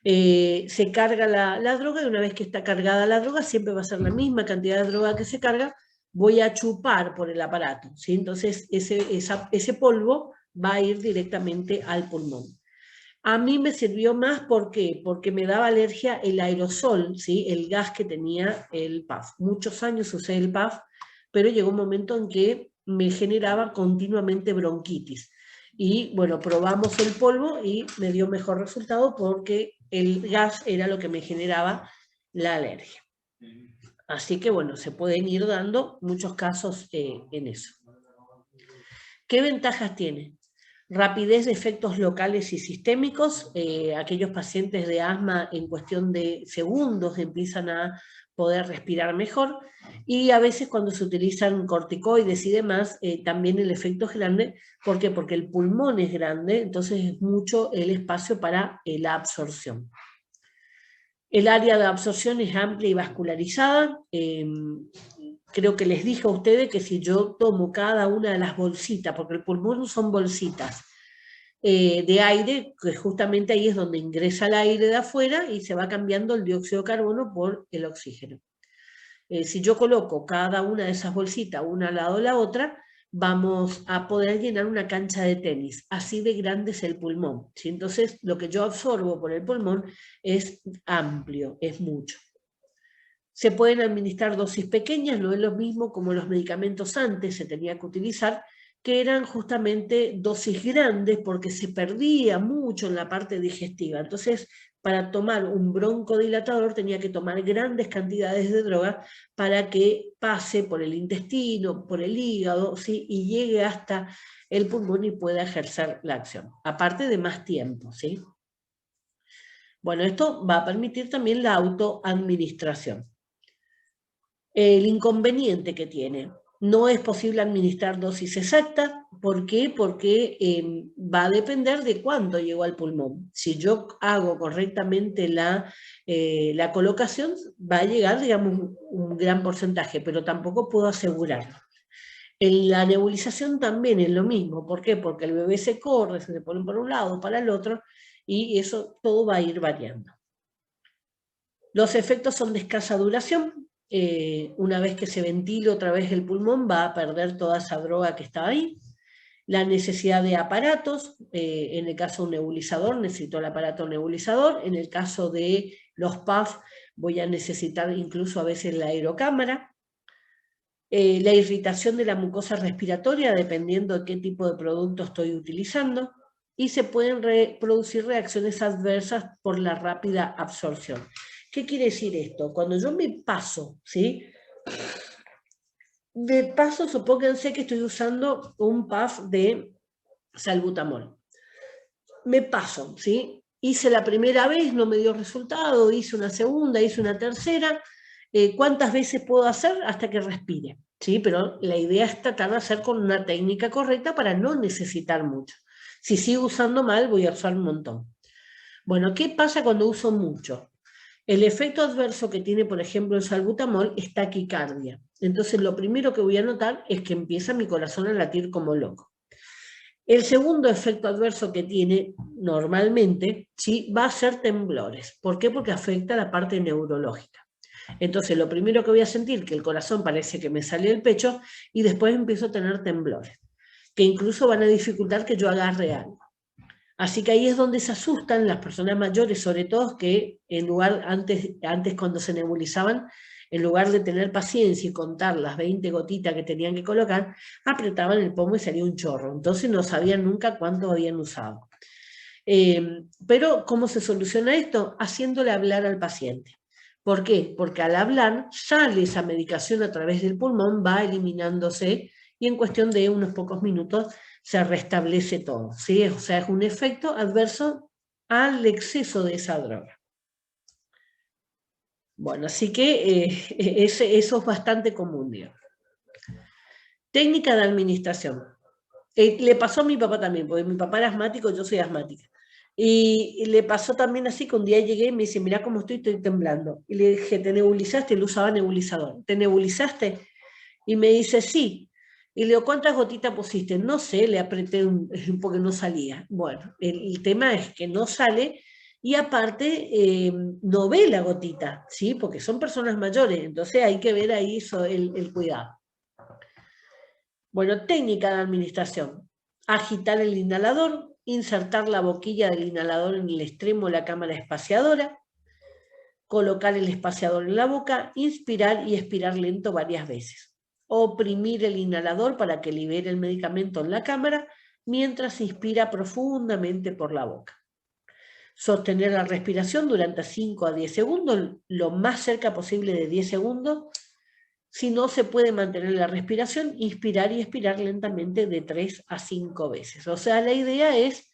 [SPEAKER 1] Se carga la droga, y una vez que está cargada la droga, siempre va a ser la misma cantidad de droga que se carga, voy a chupar por el aparato, ¿sí? Entonces ese polvo va a ir directamente al pulmón. A mí me sirvió más, ¿por qué? Porque me daba alergia el aerosol, ¿sí? El gas que tenía el PAF. Muchos años usé el PAF, pero llegó un momento en que me generaba continuamente bronquitis. Y bueno, probamos el polvo y me dio mejor resultado porque el gas era lo que me generaba la alergia. Así que bueno, se pueden ir dando muchos casos en eso. ¿Qué ventajas tiene? Rapidez de efectos locales y sistémicos. Aquellos pacientes de asma en cuestión de segundos empiezan a poder respirar mejor, y a veces cuando se utilizan corticoides y demás, también el efecto es grande. ¿Por qué? Porque el pulmón es grande, entonces es mucho el espacio para la absorción. El área de absorción es amplia y vascularizada. Creo que les dije a ustedes que si yo tomo cada una de las bolsitas, porque el pulmón son bolsitas de aire, que justamente ahí es donde ingresa el aire de afuera y se va cambiando el dióxido de carbono por el oxígeno. Si yo coloco cada una de esas bolsitas una al lado de la otra, vamos a poder llenar una cancha de tenis. Así de grande es el pulmón, ¿sí? Entonces, lo que yo absorbo por el pulmón es amplio, es mucho. Se pueden administrar dosis pequeñas, no es lo mismo como los medicamentos antes se tenía que utilizar, que eran justamente dosis grandes porque se perdía mucho en la parte digestiva. Entonces, para tomar un broncodilatador tenía que tomar grandes cantidades de droga para que pase por el intestino, por el hígado, ¿sí? Y llegue hasta el pulmón y pueda ejercer la acción. Aparte de más tiempo, ¿sí? Bueno, esto va a permitir también la autoadministración. El inconveniente que tiene: no es posible administrar dosis exactas. ¿Por qué? Porque va a depender de cuánto llegó al pulmón. Si yo hago correctamente la colocación, va a llegar, digamos, un gran porcentaje, pero tampoco puedo asegurarlo. En la nebulización también es lo mismo. ¿Por qué? Porque el bebé se corre, se le pone por un lado, para el otro, y eso todo va a ir variando. Los efectos son de escasa duración. Una vez que se ventile otra vez el pulmón, va a perder toda esa droga que está ahí. La necesidad de aparatos: en el caso de un nebulizador, necesito el aparato nebulizador. En el caso de los PAF, voy a necesitar incluso a veces la aerocámara. La irritación de la mucosa respiratoria, dependiendo de qué tipo de producto estoy utilizando. Y se pueden producir reacciones adversas por la rápida absorción. ¿Qué quiere decir esto? Cuando yo me paso, ¿sí? De paso, supónganse que estoy usando un PAF de salbutamol. Me paso, ¿sí? Hice la primera vez, no me dio resultado, hice una segunda, hice una tercera. ¿Cuántas veces puedo hacer? Hasta que respire, ¿sí? Pero la idea es tratar de hacer con una técnica correcta para no necesitar mucho. Si sigo usando mal, voy a usar un montón. Bueno, ¿qué pasa cuando uso mucho? El efecto adverso que tiene, por ejemplo, el salbutamol es taquicardia. Entonces, lo primero que voy a notar es que empieza mi corazón a latir como loco. El segundo efecto adverso que tiene normalmente, ¿sí?, va a ser temblores. ¿Por qué? Porque afecta la parte neurológica. Entonces, lo primero que voy a sentir, que el corazón parece que me sale del pecho, y después empiezo a tener temblores, que incluso van a dificultar que yo agarre algo. Así que ahí es donde se asustan las personas mayores, sobre todo, que antes cuando se nebulizaban, en lugar de tener paciencia y contar las 20 gotitas que tenían que colocar, apretaban el pomo y salía un chorro. Entonces no sabían nunca cuánto habían usado. Pero ¿cómo se soluciona esto? Haciéndole hablar al paciente. ¿Por qué? Porque al hablar sale esa medicación a través del pulmón, va eliminándose, y en cuestión de unos pocos minutos se restablece todo, ¿sí? O sea, es un efecto adverso al exceso de esa droga. Bueno, así que eso es bastante común, digamos. Técnica de administración. Le pasó a mi papá también, porque mi papá era asmático, yo soy asmática. Y le pasó también así que un día llegué y me dice, mirá cómo estoy temblando. Y le dije, ¿te nebulizaste? Él usaba nebulizador. ¿Te nebulizaste? Y me dice, sí. Y le digo, ¿cuántas gotitas pusiste? No sé, le apreté porque no salía. Bueno, el tema es que no sale y aparte no ve la gotita, ¿sí? Porque son personas mayores, entonces hay que ver ahí el cuidado. Bueno, técnica de administración. Agitar el inhalador, insertar la boquilla del inhalador en el extremo de la cámara espaciadora, colocar el espaciador en la boca, inspirar y expirar lento varias veces. Oprimir el inhalador para que libere el medicamento en la cámara mientras inspira profundamente por la boca. Sostener la respiración durante 5 a 10 segundos, lo más cerca posible de 10 segundos. Si no se puede mantener la respiración, inspirar y expirar lentamente de 3 a 5 veces. O sea, la idea es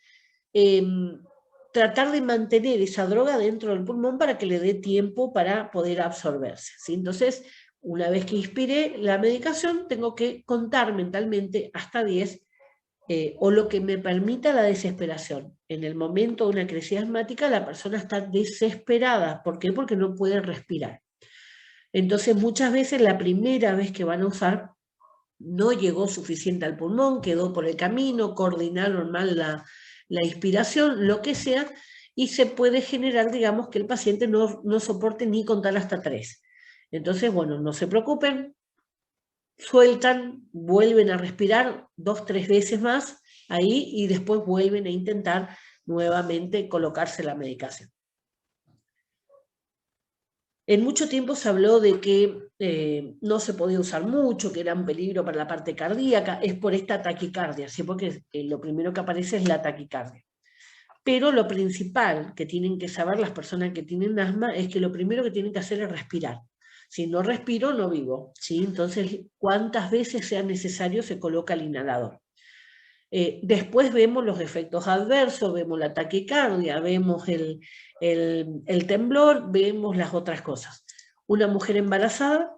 [SPEAKER 1] tratar de mantener esa droga dentro del pulmón para que le dé tiempo para poder absorberse, ¿sí? Entonces, una vez que inspire la medicación, tengo que contar mentalmente hasta 10, o lo que me permita la desesperación. En el momento de una crisis asmática, la persona está desesperada. ¿Por qué? Porque no puede respirar. Entonces, muchas veces la primera vez que van a usar no llegó suficiente al pulmón, quedó por el camino, coordinaron mal la inspiración, lo que sea, y se puede generar, digamos, que el paciente no soporte ni contar hasta 3. Entonces, bueno, no se preocupen, sueltan, vuelven a respirar 2 o 3 veces más ahí y después vuelven a intentar nuevamente colocarse la medicación. En mucho tiempo se habló de que no se podía usar mucho, que era un peligro para la parte cardíaca, es por esta taquicardia, ¿sí? Porque lo primero que aparece es la taquicardia. Pero lo principal que tienen que saber las personas que tienen asma es que lo primero que tienen que hacer es respirar. Si no respiro, no vivo, ¿sí? Entonces, cuántas veces sea necesario se coloca el inhalador. Después vemos los efectos adversos, vemos la taquicardia, vemos el temblor, vemos las otras cosas. Una mujer embarazada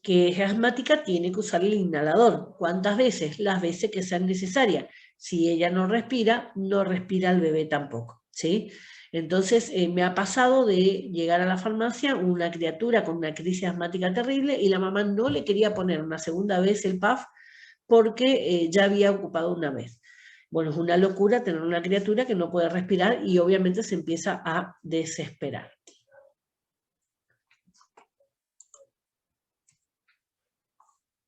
[SPEAKER 1] que es asmática tiene que usar el inhalador. ¿Cuántas veces? Las veces que sean necesarias. Si ella no respira el bebé tampoco, ¿sí? Entonces me ha pasado de llegar a la farmacia una criatura con una crisis asmática terrible y la mamá no le quería poner una segunda vez el PAF porque ya había ocupado una vez. Bueno, es una locura tener una criatura que no puede respirar y obviamente se empieza a desesperar.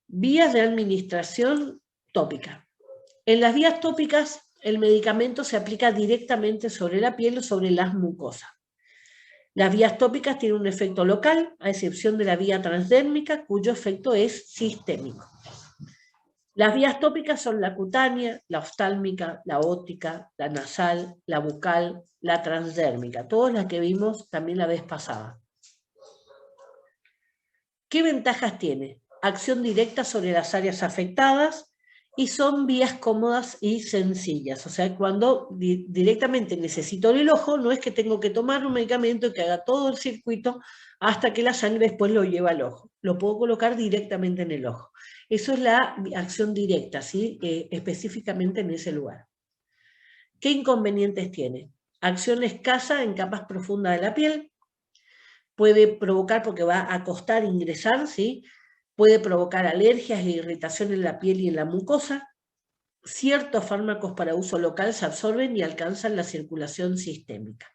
[SPEAKER 1] Vías de administración tópica. En las vías tópicas, el medicamento se aplica directamente sobre la piel o sobre las mucosas. Las vías tópicas tienen un efecto local, a excepción de la vía transdérmica, cuyo efecto es sistémico. Las vías tópicas son la cutánea, la oftálmica, la óptica, la nasal, la bucal, la transdérmica, todas las que vimos también la vez pasada. ¿Qué ventajas tiene? Acción directa sobre las áreas afectadas y son vías cómodas y sencillas. O sea, cuando directamente necesito el ojo, no es que tengo que tomar un medicamento y que haga todo el circuito hasta que la sangre después lo lleva al ojo. Lo puedo colocar directamente en el ojo. Eso es la acción directa, ¿sí? Específicamente en ese lugar. ¿Qué inconvenientes tiene? Acción escasa en capas profundas de la piel. Puede provocar, porque va a costar ingresar, ¿sí? Puede provocar alergias e irritación en la piel y en la mucosa. Ciertos fármacos para uso local se absorben y alcanzan la circulación sistémica.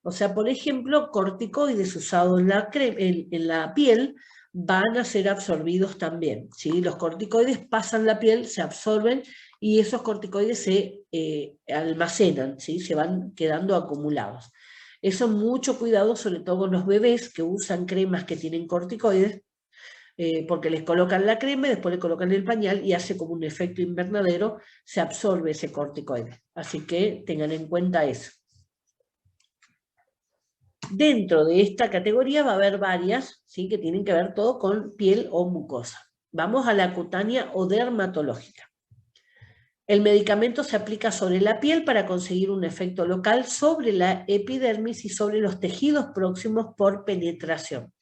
[SPEAKER 1] O sea, por ejemplo, corticoides usados en la piel van a ser absorbidos también, ¿sí? Los corticoides pasan la piel, se absorben y esos corticoides se almacenan, ¿sí? Se van quedando acumulados. Eso mucho cuidado, sobre todo con los bebés que usan cremas que tienen corticoides, porque les colocan la crema y después le colocan el pañal y hace como un efecto invernadero, se absorbe ese corticoide. Así que tengan en cuenta eso. Dentro de esta categoría va a haber varias, ¿sí? Que tienen que ver todo con piel o mucosa. Vamos a la cutánea o dermatológica. El medicamento se aplica sobre la piel para conseguir un efecto local sobre la epidermis y sobre los tejidos próximos por penetración.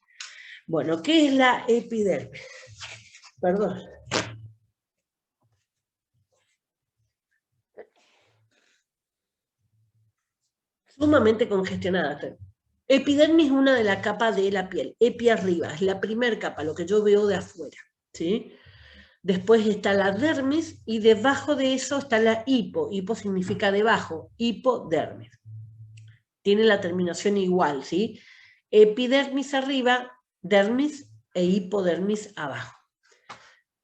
[SPEAKER 1] Bueno, ¿qué es la epidermis? Perdón. Sumamente congestionada. Epidermis es una de las capas de la piel, epi arriba, es la primera capa, lo que yo veo de afuera, ¿sí? Después está la dermis y debajo de eso está la hipo. Hipo significa debajo, hipodermis. Tiene la terminación igual, ¿sí? Epidermis arriba, dermis e hipodermis abajo.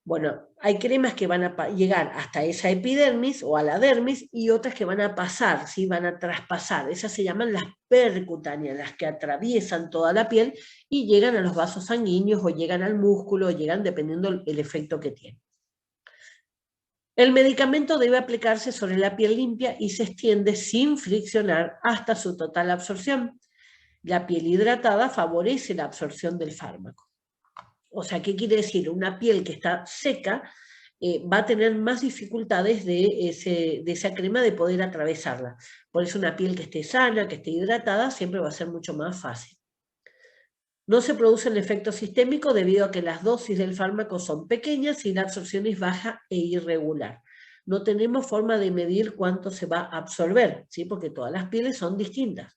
[SPEAKER 1] Bueno, hay cremas que van a llegar hasta esa epidermis o a la dermis y otras que van a pasar, ¿sí? Van a traspasar. Esas se llaman las percutáneas, las que atraviesan toda la piel y llegan a los vasos sanguíneos o llegan al músculo, o llegan dependiendo el efecto que tiene. El medicamento debe aplicarse sobre la piel limpia y se extiende sin friccionar hasta su total absorción. La piel hidratada favorece la absorción del fármaco. O sea, ¿qué quiere decir? Una piel que está seca va a tener más dificultades de esa crema de poder atravesarla. Por eso una piel que esté sana, que esté hidratada, siempre va a ser mucho más fácil. No se produce el efecto sistémico debido a que las dosis del fármaco son pequeñas y la absorción es baja e irregular. No tenemos forma de medir cuánto se va a absorber, ¿sí? Porque todas las pieles son distintas.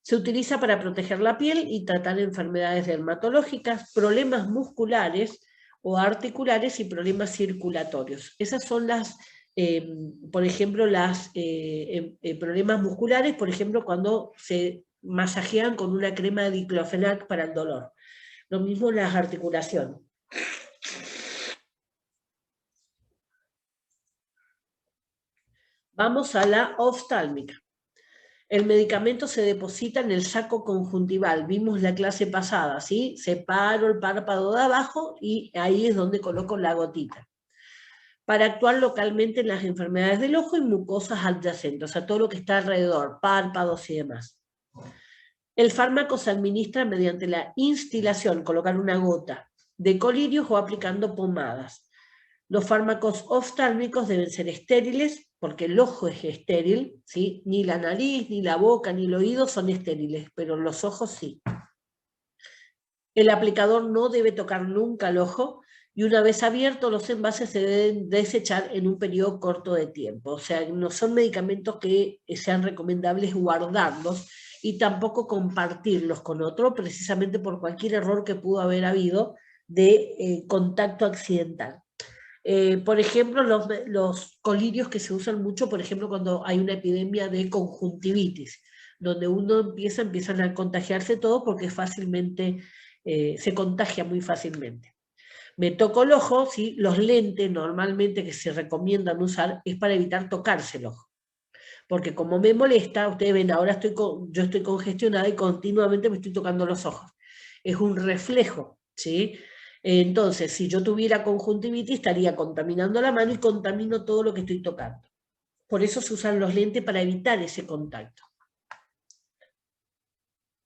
[SPEAKER 1] Se utiliza para proteger la piel y tratar enfermedades dermatológicas, problemas musculares o articulares y problemas circulatorios. Esas son las, por ejemplo, los problemas musculares, por ejemplo, cuando se masajean con una crema de diclofenac para el dolor. Lo mismo las articulaciones. Vamos a la oftálmica. El medicamento se deposita en el saco conjuntival, vimos la clase pasada, ¿sí? Separo el párpado de abajo y ahí es donde coloco la gotita. Para actuar localmente en las enfermedades del ojo y mucosas adyacentes, o sea, todo lo que está alrededor, párpados y demás. El fármaco se administra mediante la instilación, colocar una gota, de colirios o aplicando pomadas. Los fármacos oftálmicos deben ser estériles, porque el ojo es estéril, ¿sí? Ni la nariz, ni la boca, ni el oído son estériles, pero los ojos sí. El aplicador no debe tocar nunca el ojo, y una vez abiertos los envases se deben desechar en un periodo corto de tiempo. O sea, no son medicamentos que sean recomendables guardarlos, y tampoco compartirlos con otro, precisamente por cualquier error que pudo haber habido de contacto accidental. Por ejemplo, los colirios que se usan mucho, por ejemplo, cuando hay una epidemia de conjuntivitis, donde empiezan a contagiarse todo porque fácilmente se contagia muy fácilmente. Me toco el ojo, ¿sí? Los lentes normalmente que se recomiendan usar es para evitar tocarse el ojo. Porque como me molesta, ustedes ven, ahora yo estoy congestionada y continuamente me estoy tocando los ojos. Es un reflejo, ¿sí? Entonces, si yo tuviera conjuntivitis, estaría contaminando la mano y contamino todo lo que estoy tocando. Por eso se usan los lentes para evitar ese contacto.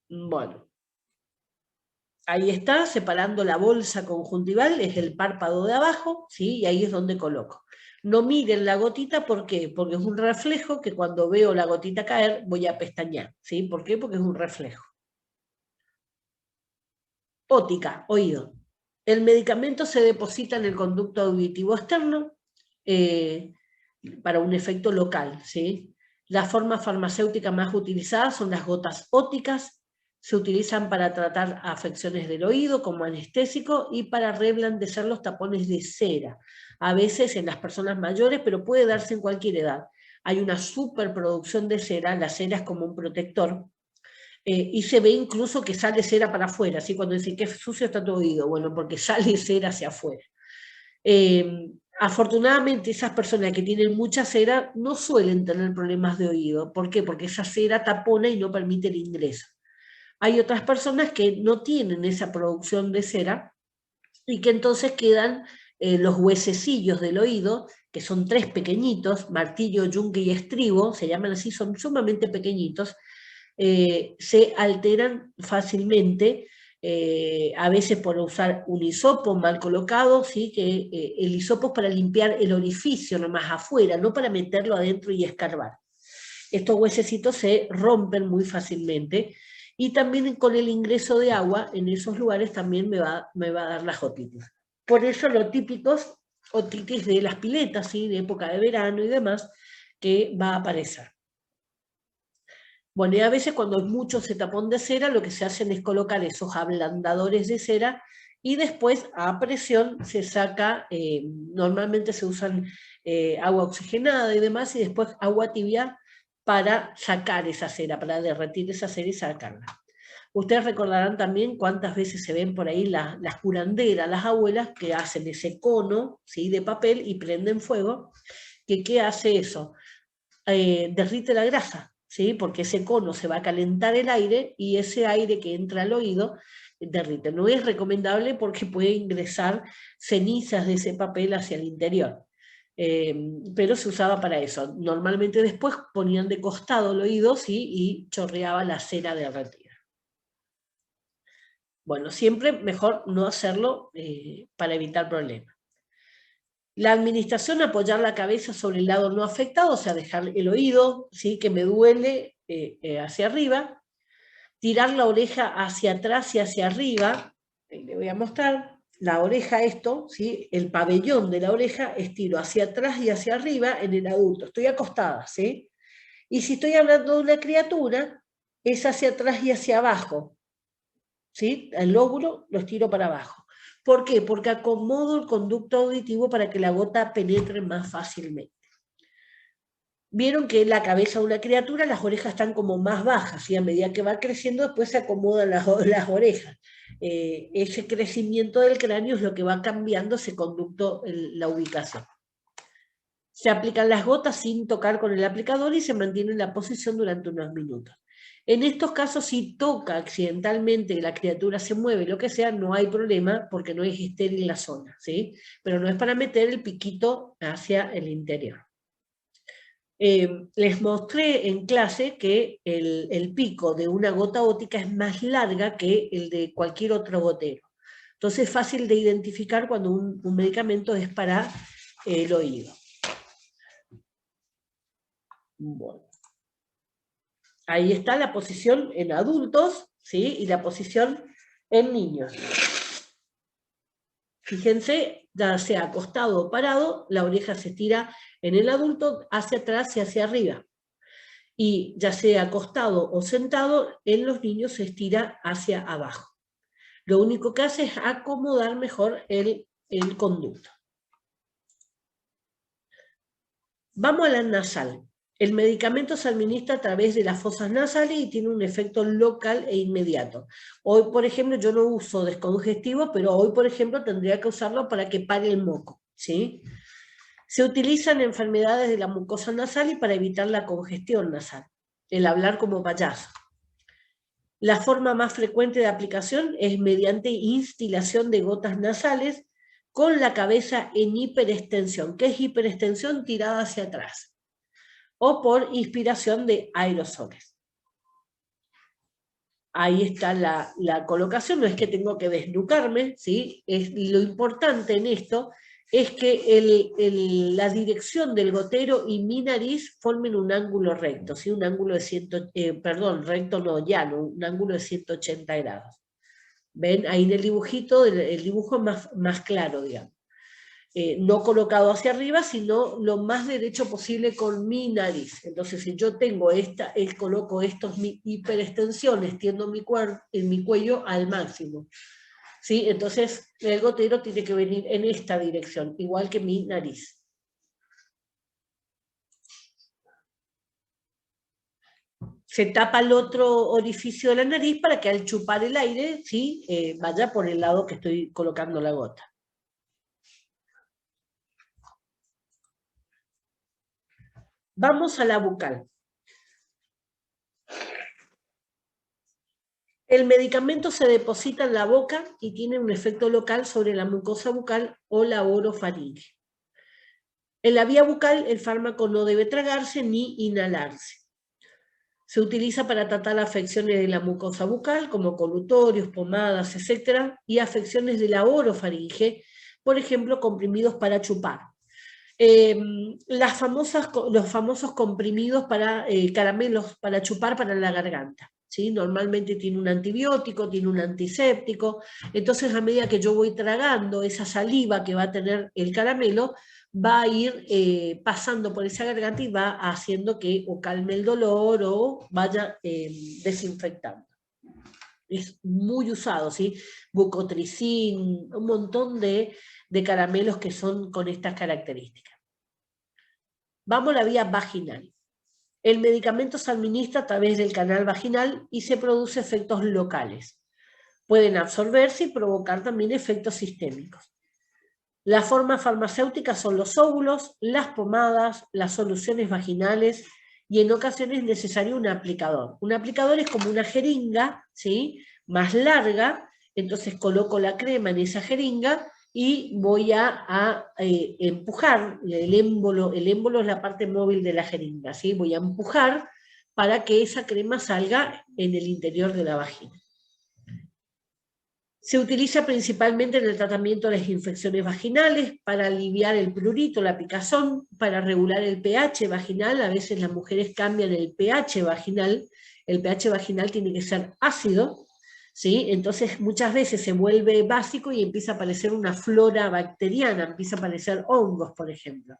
[SPEAKER 1] Bueno. Ahí está, separando la bolsa conjuntival, es el párpado de abajo, ¿sí? Y ahí es donde coloco. No miren la gotita, ¿por qué? Porque es un reflejo que cuando veo la gotita caer voy a pestañear, ¿sí? ¿Por qué? Porque es un reflejo. Ótica, oído. El medicamento se deposita en el conducto auditivo externo para un efecto local, ¿sí? Las formas farmacéuticas más utilizadas son las gotas óticas, se utilizan para tratar afecciones del oído como anestésico y para reblandecer los tapones de cera, a veces en las personas mayores, pero puede darse en cualquier edad. Hay una superproducción de cera, la cera es como un protector, y se ve incluso que sale cera para afuera, así cuando dicen que sucio está tu oído, bueno, porque sale cera hacia afuera. Afortunadamente esas personas que tienen mucha cera no suelen tener problemas de oído. ¿Por qué? Porque esa cera tapona y no permite el ingreso. Hay otras personas que no tienen esa producción de cera y que entonces quedan los huesecillos del oído, que son 3 pequeñitos, martillo, yunque y estribo, se llaman así, son sumamente pequeñitos, se alteran fácilmente a veces por usar un hisopo mal colocado, ¿sí? Que el hisopo es para limpiar el orificio nomás afuera, no para meterlo adentro y escarbar. Estos huesecitos se rompen muy fácilmente, y también con el ingreso de agua en esos lugares también me va a dar la otitis. Por eso lo típico es otitis de las piletas, ¿sí? De época de verano y demás, que va a aparecer. Bueno, y a veces cuando hay mucho tapón de cera, lo que se hacen es colocar esos ablandadores de cera y después a presión se saca, normalmente se usan agua oxigenada y demás, y después agua tibia para sacar esa cera, para derretir esa cera y sacarla. Ustedes recordarán también cuántas veces se ven por ahí las curanderas, las abuelas, que hacen ese cono, ¿sí? De papel y prenden fuego. ¿Qué hace eso? Derrite la grasa, ¿sí? Porque ese cono se va a calentar el aire y ese aire que entra al oído derrite. No es recomendable porque puede ingresar cenizas de ese papel hacia el interior. Pero se usaba para eso. Normalmente después ponían de costado el oído, ¿sí? Y chorreaba la cera derretida. Bueno, siempre mejor no hacerlo para evitar problemas. La administración, apoyar la cabeza sobre el lado no afectado, o sea, dejar el oído, ¿sí? Que me duele, hacia arriba, tirar la oreja hacia atrás y hacia arriba. Le voy a mostrar la oreja, esto, ¿sí? El pabellón de la oreja estiro hacia atrás y hacia arriba en el adulto. Estoy acostada, ¿sí? Y si estoy hablando de una criatura, es hacia atrás y hacia abajo, ¿sí? El lóbulo lo estiro para abajo. ¿Por qué? Porque acomodo el conducto auditivo para que la gota penetre más fácilmente. Vieron que en la cabeza de una criatura las orejas están como más bajas, y a medida que va creciendo después se acomodan las orejas. Ese crecimiento del cráneo es lo que va cambiando ese conducto, la ubicación. Se aplican las gotas sin tocar con el aplicador y se mantiene en la posición durante unos minutos. En estos casos, si toca accidentalmente y la criatura se mueve, lo que sea, no hay problema porque no es estéril la zona, ¿sí? Pero no es para meter el piquito hacia el interior. Les mostré en clase que el pico de una gota ótica es más larga que el de cualquier otro gotero. Entonces es fácil de identificar cuando un medicamento es para el oído. Bueno. Ahí está la posición en adultos, ¿sí? Y la posición en niños. Fíjense, ya sea acostado o parado, la oreja se estira en el adulto hacia atrás y hacia arriba. Y ya sea acostado o sentado, en los niños se estira hacia abajo. Lo único que hace es acomodar mejor el conducto. Vamos a la nasal. El medicamento se administra a través de las fosas nasales y tiene un efecto local e inmediato. Hoy, por ejemplo, yo no uso descongestivo, pero hoy, por ejemplo, tendría que usarlo para que pare el moco, ¿sí? Se utiliza en enfermedades de la mucosa nasal y para evitar la congestión nasal, el hablar como payaso. La forma más frecuente de aplicación es mediante instilación de gotas nasales con la cabeza en hiperextensión. ¿Qué es hiperextensión? Tirada hacia atrás. O por inspiración de aerosoles. Ahí está la colocación, no es que tengo que desnucarme, ¿sí? Lo importante en esto es que la dirección del gotero y mi nariz formen un ángulo recto, ¿sí? Un ángulo de recto no, llano, un ángulo de 180 grados. ¿Ven? Ahí en el dibujito, el dibujo es más claro, digamos. No colocado hacia arriba, sino lo más derecho posible con mi nariz. Entonces, si yo tengo coloco estos hiperextensiones, tiendo mi cuello al máximo, ¿sí? Entonces, el gotero tiene que venir en esta dirección, igual que mi nariz. Se tapa el otro orificio de la nariz para que al chupar el aire, ¿sí? Vaya por el lado que estoy colocando la gota. Vamos a la bucal. El medicamento se deposita en la boca y tiene un efecto local sobre la mucosa bucal o la orofaringe. En la vía bucal el fármaco no debe tragarse ni inhalarse. Se utiliza para tratar afecciones de la mucosa bucal, como colutorios, pomadas, etc., y afecciones de la orofaringe, por ejemplo, comprimidos para chupar. Los famosos comprimidos para caramelos para chupar para la garganta. ¿Sí? Normalmente tiene un antibiótico, tiene un antiséptico, entonces a medida que yo voy tragando esa saliva que va a tener el caramelo, va a ir pasando por esa garganta y va haciendo que o calme el dolor o vaya desinfectando. Es muy usado, ¿sí? Bucotricin, un montón de caramelos que son con estas características. Vamos a la vía vaginal. El medicamento se administra a través del canal vaginal y se produce efectos locales. Pueden absorberse y provocar también efectos sistémicos. Las formas farmacéuticas son los óvulos, las pomadas, las soluciones vaginales y en ocasiones es necesario un aplicador. Un aplicador es como una jeringa, ¿sí? Más larga, entonces coloco la crema en esa jeringa y voy a empujar, el émbolo es la parte móvil de la jeringa, ¿sí? Voy a empujar para que esa crema salga en el interior de la vagina. Se utiliza principalmente en el tratamiento de las infecciones vaginales, para aliviar el prurito, la picazón, para regular el pH vaginal. A veces las mujeres cambian el pH vaginal. El pH vaginal tiene que ser ácido, ¿sí? Entonces muchas veces se vuelve básico y empieza a aparecer una flora bacteriana, empieza a aparecer hongos, por ejemplo.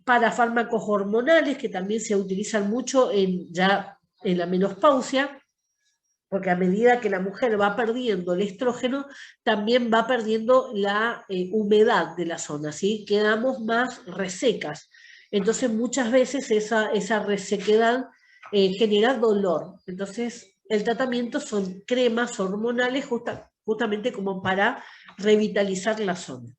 [SPEAKER 1] Para fármacos hormonales, que también se utilizan mucho ya en la menopausia, porque a medida que la mujer va perdiendo el estrógeno, también va perdiendo la humedad de la zona, ¿sí? Quedamos más resecas. Entonces muchas veces esa resequedad genera dolor. Entonces el tratamiento son cremas hormonales justamente como para revitalizar la zona.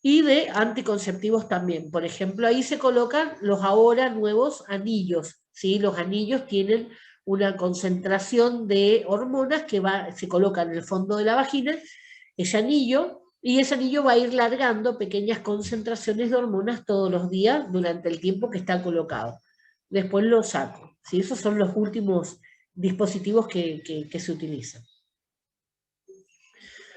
[SPEAKER 1] Y de anticonceptivos también. Por ejemplo, ahí se colocan los ahora nuevos anillos, ¿sí? Los anillos tienen una concentración de hormonas que se coloca en el fondo de la vagina, ese anillo, y ese anillo va a ir largando pequeñas concentraciones de hormonas todos los días durante el tiempo que está colocado. Después lo saco, ¿sí? Esos son los últimos dispositivos que se utilizan.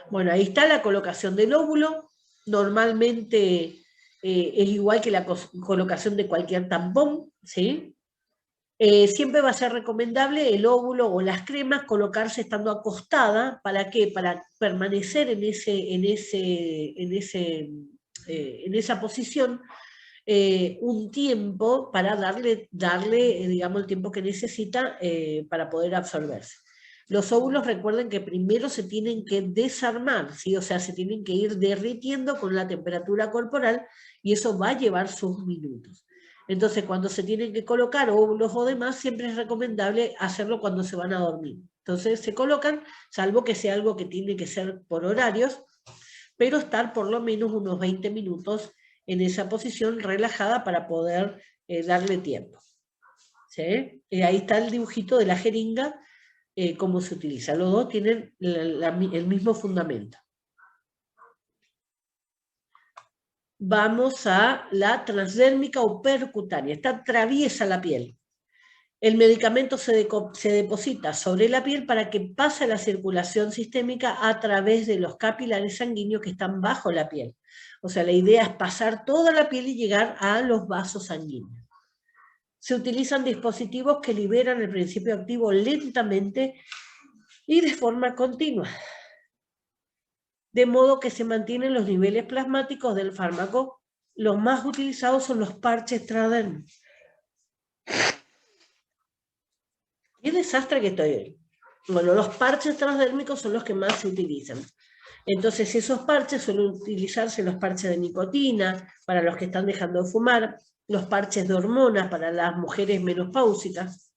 [SPEAKER 1] Bueno, ahí está la colocación del óvulo. Normalmente es igual que la colocación de cualquier tampón, ¿sí? Siempre va a ser recomendable el óvulo o las cremas colocarse estando acostada. ¿Para qué? Para permanecer en esa posición un tiempo para darle digamos, el tiempo que necesita para poder absorberse. Los óvulos, recuerden que primero se tienen que desarmar, ¿sí? O sea, se tienen que ir derritiendo con la temperatura corporal y eso va a llevar sus minutos. Entonces, cuando se tienen que colocar óvulos o demás, siempre es recomendable hacerlo cuando se van a dormir. Entonces, se colocan, salvo que sea algo que tiene que ser por horarios, pero estar por lo menos unos 20 minutos en esa posición relajada para poder darle tiempo. ¿Sí? Ahí está el dibujito de la jeringa, cómo se utiliza. Los dos tienen el mismo fundamento. Vamos a la transdérmica o percutánea. Esta atraviesa la piel. El medicamento se deposita sobre la piel para que pase la circulación sistémica a través de los capilares sanguíneos que están bajo la piel. O sea, la idea es pasar toda la piel y llegar a los vasos sanguíneos. Se utilizan dispositivos que liberan el principio activo lentamente y de forma continua, de modo que se mantienen los niveles plasmáticos del fármaco. Los más utilizados son los parches transdérmicos. ¡Qué desastre que estoy hoy! Bueno, los parches transdérmicos son los que más se utilizan. Entonces, esos parches suelen utilizarse los parches de nicotina para los que están dejando de fumar, los parches de hormonas para las mujeres menopáusicas.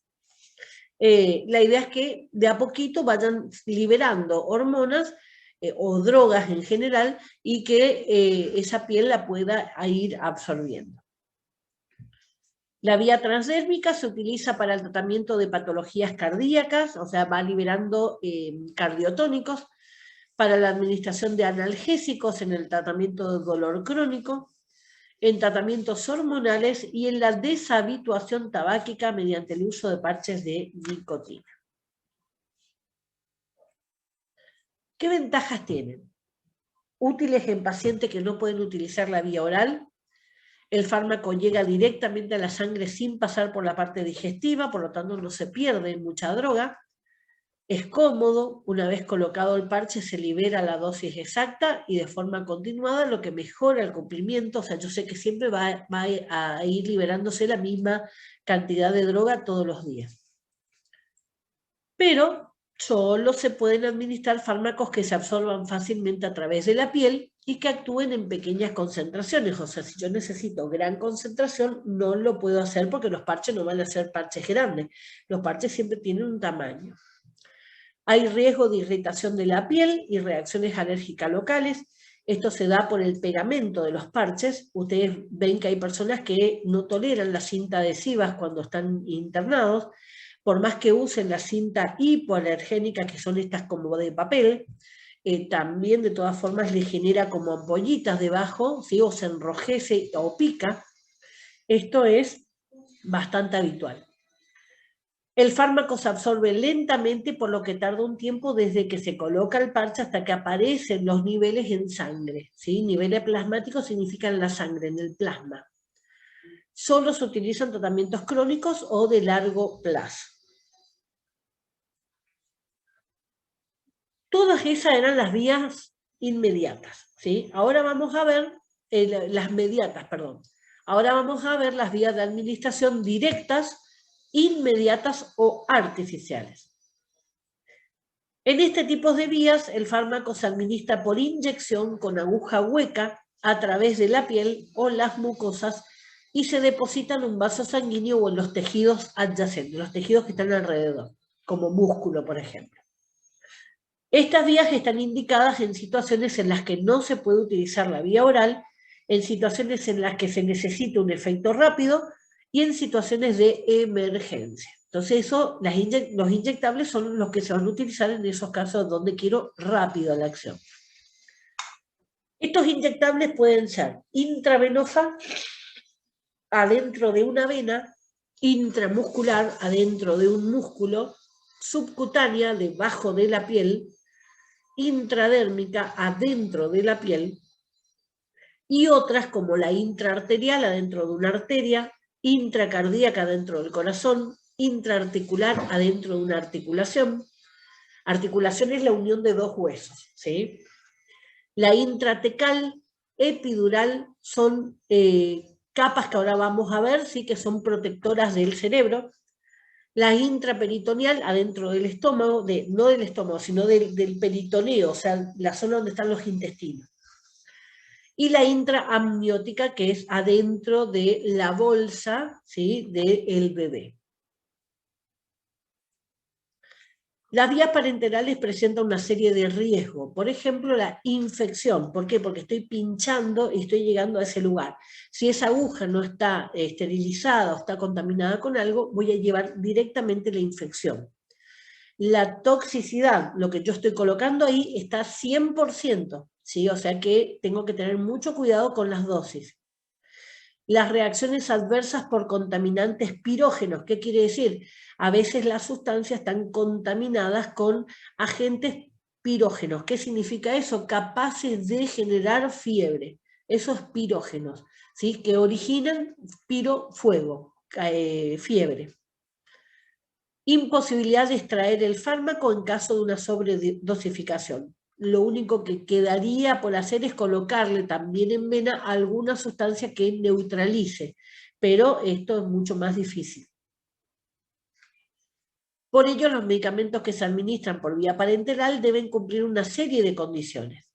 [SPEAKER 1] La idea es que de a poquito vayan liberando hormonas o drogas en general y que esa piel la pueda ir absorbiendo. La vía transdérmica se utiliza para el tratamiento de patologías cardíacas, o sea, va liberando cardiotónicos, para la administración de analgésicos en el tratamiento de dolor crónico, en tratamientos hormonales y en la deshabituación tabáquica mediante el uso de parches de nicotina. ¿Qué ventajas tienen? Útiles en pacientes que no pueden utilizar la vía oral. El fármaco llega directamente a la sangre sin pasar por la parte digestiva, por lo tanto no se pierde mucha droga. Es cómodo, una vez colocado el parche se libera la dosis exacta y de forma continuada, lo que mejora el cumplimiento. O sea, yo sé que siempre va a ir liberándose la misma cantidad de droga todos los días. Pero solo se pueden administrar fármacos que se absorban fácilmente a través de la piel y que actúen en pequeñas concentraciones. O sea, si yo necesito gran concentración, no lo puedo hacer porque los parches no van a ser parches grandes. Los parches siempre tienen un tamaño. Hay riesgo de irritación de la piel y reacciones alérgicas locales. Esto se da por el pegamento de los parches. Ustedes ven que hay personas que no toleran la cinta adhesivas cuando están internados. Por más que usen la cinta hipoalergénica, que son estas como de papel, también de todas formas le genera como ampollitas debajo, ¿sí? O se enrojece o pica. Esto es bastante habitual. El fármaco se absorbe lentamente, por lo que tarda un tiempo desde que se coloca el parche hasta que aparecen los niveles en sangre, ¿sí? Niveles plasmáticos significan la sangre, en el plasma. Solo se utilizan tratamientos crónicos o de largo plazo. Todas esas eran las vías inmediatas, ¿sí? Ahora vamos a ver las mediatas, perdón. Ahora vamos a ver las vías de administración directas, inmediatas o artificiales. En este tipo de vías, el fármaco se administra por inyección con aguja hueca a través de la piel o las mucosas y se deposita en un vaso sanguíneo o en los tejidos adyacentes, los tejidos que están alrededor, como músculo, por ejemplo. Estas vías están indicadas en situaciones en las que no se puede utilizar la vía oral, en situaciones en las que se necesita un efecto rápido y en situaciones de emergencia. Entonces los inyectables son los que se van a utilizar en esos casos donde quiero rápido la acción. Estos inyectables pueden ser intravenosa, adentro de una vena, intramuscular, adentro de un músculo, subcutánea, debajo de la piel, intradérmica, adentro de la piel, y otras como la intraarterial, adentro de una arteria, intracardíaca, dentro del corazón, intraarticular, adentro de una articulación. Articulación es la unión de dos huesos, ¿sí? La intratecal, epidural, son capas que ahora vamos a ver, ¿sí? Que son protectoras del cerebro. La intraperitoneal, adentro del estómago, no del estómago, sino del peritoneo, o sea, la zona donde están los intestinos. Y la intraamniótica, que es adentro de la bolsa, ¿sí? Del bebé. Las vías parenterales presentan una serie de riesgos. Por ejemplo, la infección. ¿Por qué? Porque estoy pinchando y estoy llegando a ese lugar. Si esa aguja no está esterilizada o está contaminada con algo, voy a llevar directamente la infección. La toxicidad, lo que yo estoy colocando ahí, está 100%, ¿sí? O sea que tengo que tener mucho cuidado con las dosis. Las reacciones adversas por contaminantes pirógenos, ¿qué quiere decir? A veces las sustancias están contaminadas con agentes pirógenos. ¿Qué significa eso? Capaces de generar fiebre. Esos pirógenos, ¿sí? Que originan fuego, fiebre. Imposibilidad de extraer el fármaco en caso de una sobredosificación. Lo único que quedaría por hacer es colocarle también en vena alguna sustancia que neutralice, pero esto es mucho más difícil. Por ello, los medicamentos que se administran por vía parenteral deben cumplir una serie de condiciones.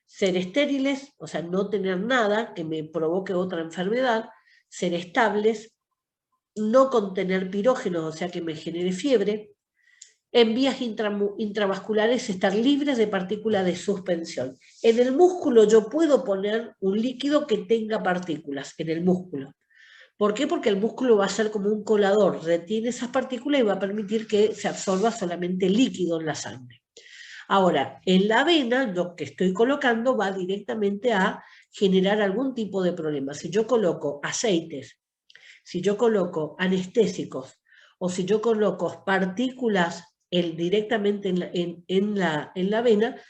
[SPEAKER 1] Ser estériles, o sea, no tener nada que me provoque otra enfermedad, ser estables, no contener pirógenos, o sea, que me genere fiebre. En vías intravasculares estar libres de partículas de suspensión. En el músculo yo puedo poner un líquido que tenga partículas en el músculo. ¿Por qué? Porque el músculo va a ser como un colador, retiene esas partículas y va a permitir que se absorba solamente líquido en la sangre. Ahora, en la vena, lo que estoy colocando va directamente a generar algún tipo de problema. Si yo coloco aceites, si yo coloco anestésicos o si yo coloco partículas directamente en la vena,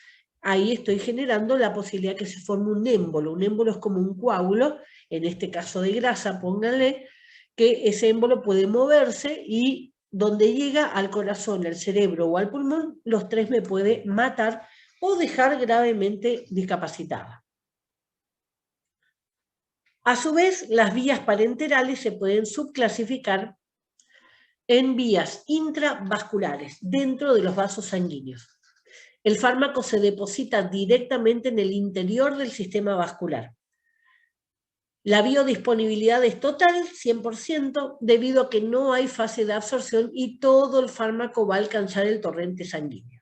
[SPEAKER 1] ahí estoy generando la posibilidad que se forme un émbolo. Un émbolo es como un coágulo, en este caso de grasa, pónganle, que ese émbolo puede moverse y donde llega al corazón, al cerebro o al pulmón, los tres me puede matar o dejar gravemente discapacitada. A su vez, las vías parenterales se pueden subclasificar en vías intravasculares, dentro de los vasos sanguíneos. El fármaco se deposita directamente en el interior del sistema vascular. La biodisponibilidad es total, 100%, debido a que no hay fase de absorción y todo el fármaco va a alcanzar el torrente sanguíneo.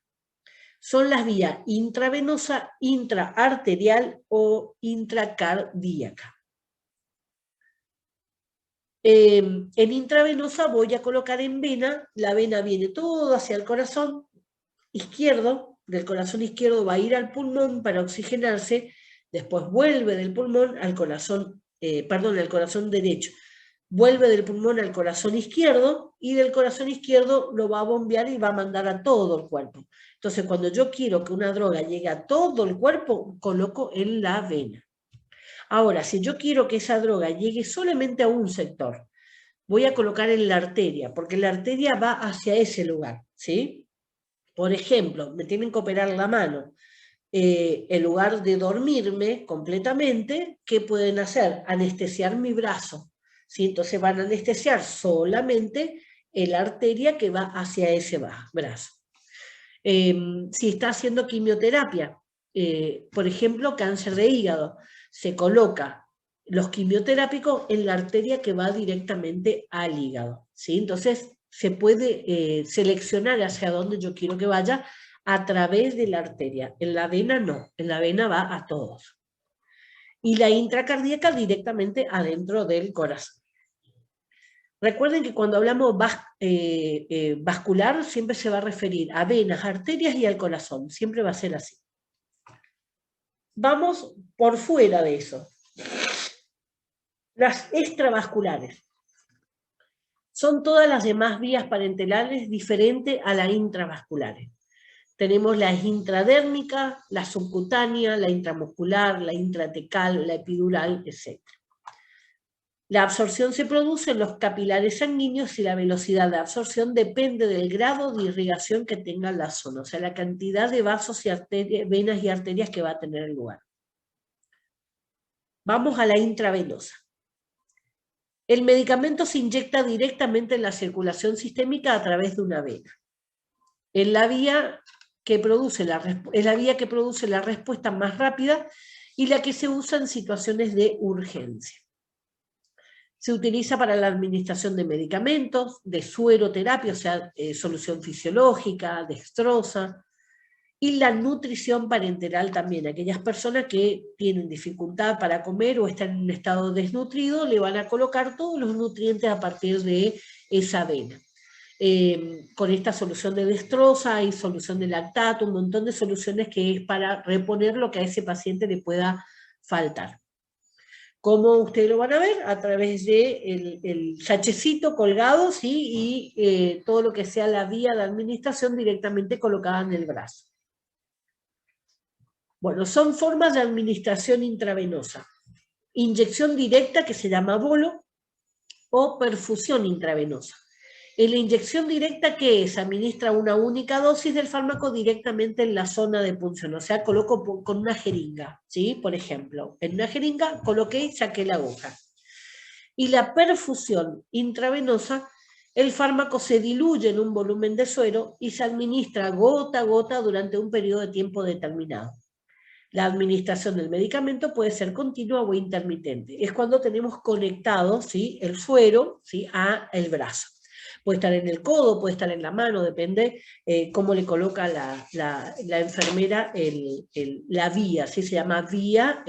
[SPEAKER 1] Son las vías intravenosa, intraarterial o intracardíaca. En intravenosa voy a colocar en vena, la vena viene todo hacia el corazón izquierdo, del corazón izquierdo va a ir al pulmón para oxigenarse, después vuelve del pulmón al corazón, al corazón derecho, vuelve del pulmón al corazón izquierdo y del corazón izquierdo lo va a bombear y va a mandar a todo el cuerpo. Entonces, cuando yo quiero que una droga llegue a todo el cuerpo, coloco en la vena. Ahora, si yo quiero que esa droga llegue solamente a un sector, voy a colocar en la arteria, porque la arteria va hacia ese lugar, ¿sí? Por ejemplo, me tienen que operar la mano. En lugar de dormirme completamente, ¿qué pueden hacer? Anestesiar mi brazo, ¿sí? Entonces van a anestesiar solamente la arteria que va hacia ese brazo. Si está haciendo quimioterapia, por ejemplo, cáncer de hígado, se coloca los quimioterápicos en la arteria que va directamente al hígado, ¿sí? Entonces se puede seleccionar hacia dónde yo quiero que vaya a través de la arteria. En la vena no, en la vena va a todos. Y la intracardíaca directamente adentro del corazón. Recuerden que cuando hablamos vascular siempre se va a referir a venas, arterias y al corazón. Siempre va a ser así. Vamos por fuera de eso. Las extravasculares. Son todas las demás vías parenterales diferentes a las intravasculares. Tenemos la intradérmica, la subcutánea, la intramuscular, la intratecal, la epidural, etc. La absorción se produce en los capilares sanguíneos y la velocidad de absorción depende del grado de irrigación que tenga la zona, o sea, la cantidad de vasos y arterias, venas y arterias que va a tener el lugar. Vamos a la intravenosa. El medicamento se inyecta directamente en la circulación sistémica a través de una vena. Es la vía que produce la respuesta más rápida y la que se usa en situaciones de urgencia. Se utiliza para la administración de medicamentos, de sueroterapia, o sea, solución fisiológica, dextrosa, y la nutrición parenteral también. Aquellas personas que tienen dificultad para comer o están en un estado desnutrido, le van a colocar todos los nutrientes a partir de esa vena. Con esta solución de dextrosa y solución de lactato, un montón de soluciones que es para reponer lo que a ese paciente le pueda faltar. ¿Cómo ustedes lo van a ver? A través de el sachecito colgado, ¿sí? Y todo lo que sea la vía de administración directamente colocada en el brazo. Bueno, son formas de administración intravenosa. Inyección directa, que se llama bolo, o perfusión intravenosa. En la inyección directa, ¿qué es? Administra una única dosis del fármaco directamente en la zona de punción. O sea, coloco con una jeringa, ¿sí? Por ejemplo, en una jeringa coloqué y saqué la aguja. Y la perfusión intravenosa, el fármaco se diluye en un volumen de suero y se administra gota a gota durante un periodo de tiempo determinado. La administración del medicamento puede ser continua o intermitente. Es cuando tenemos conectado, ¿sí?, el suero, ¿sí?, a el brazo. Puede estar en el codo, puede estar en la mano, depende cómo le coloca la enfermera la vía, ¿sí? Se llama vía,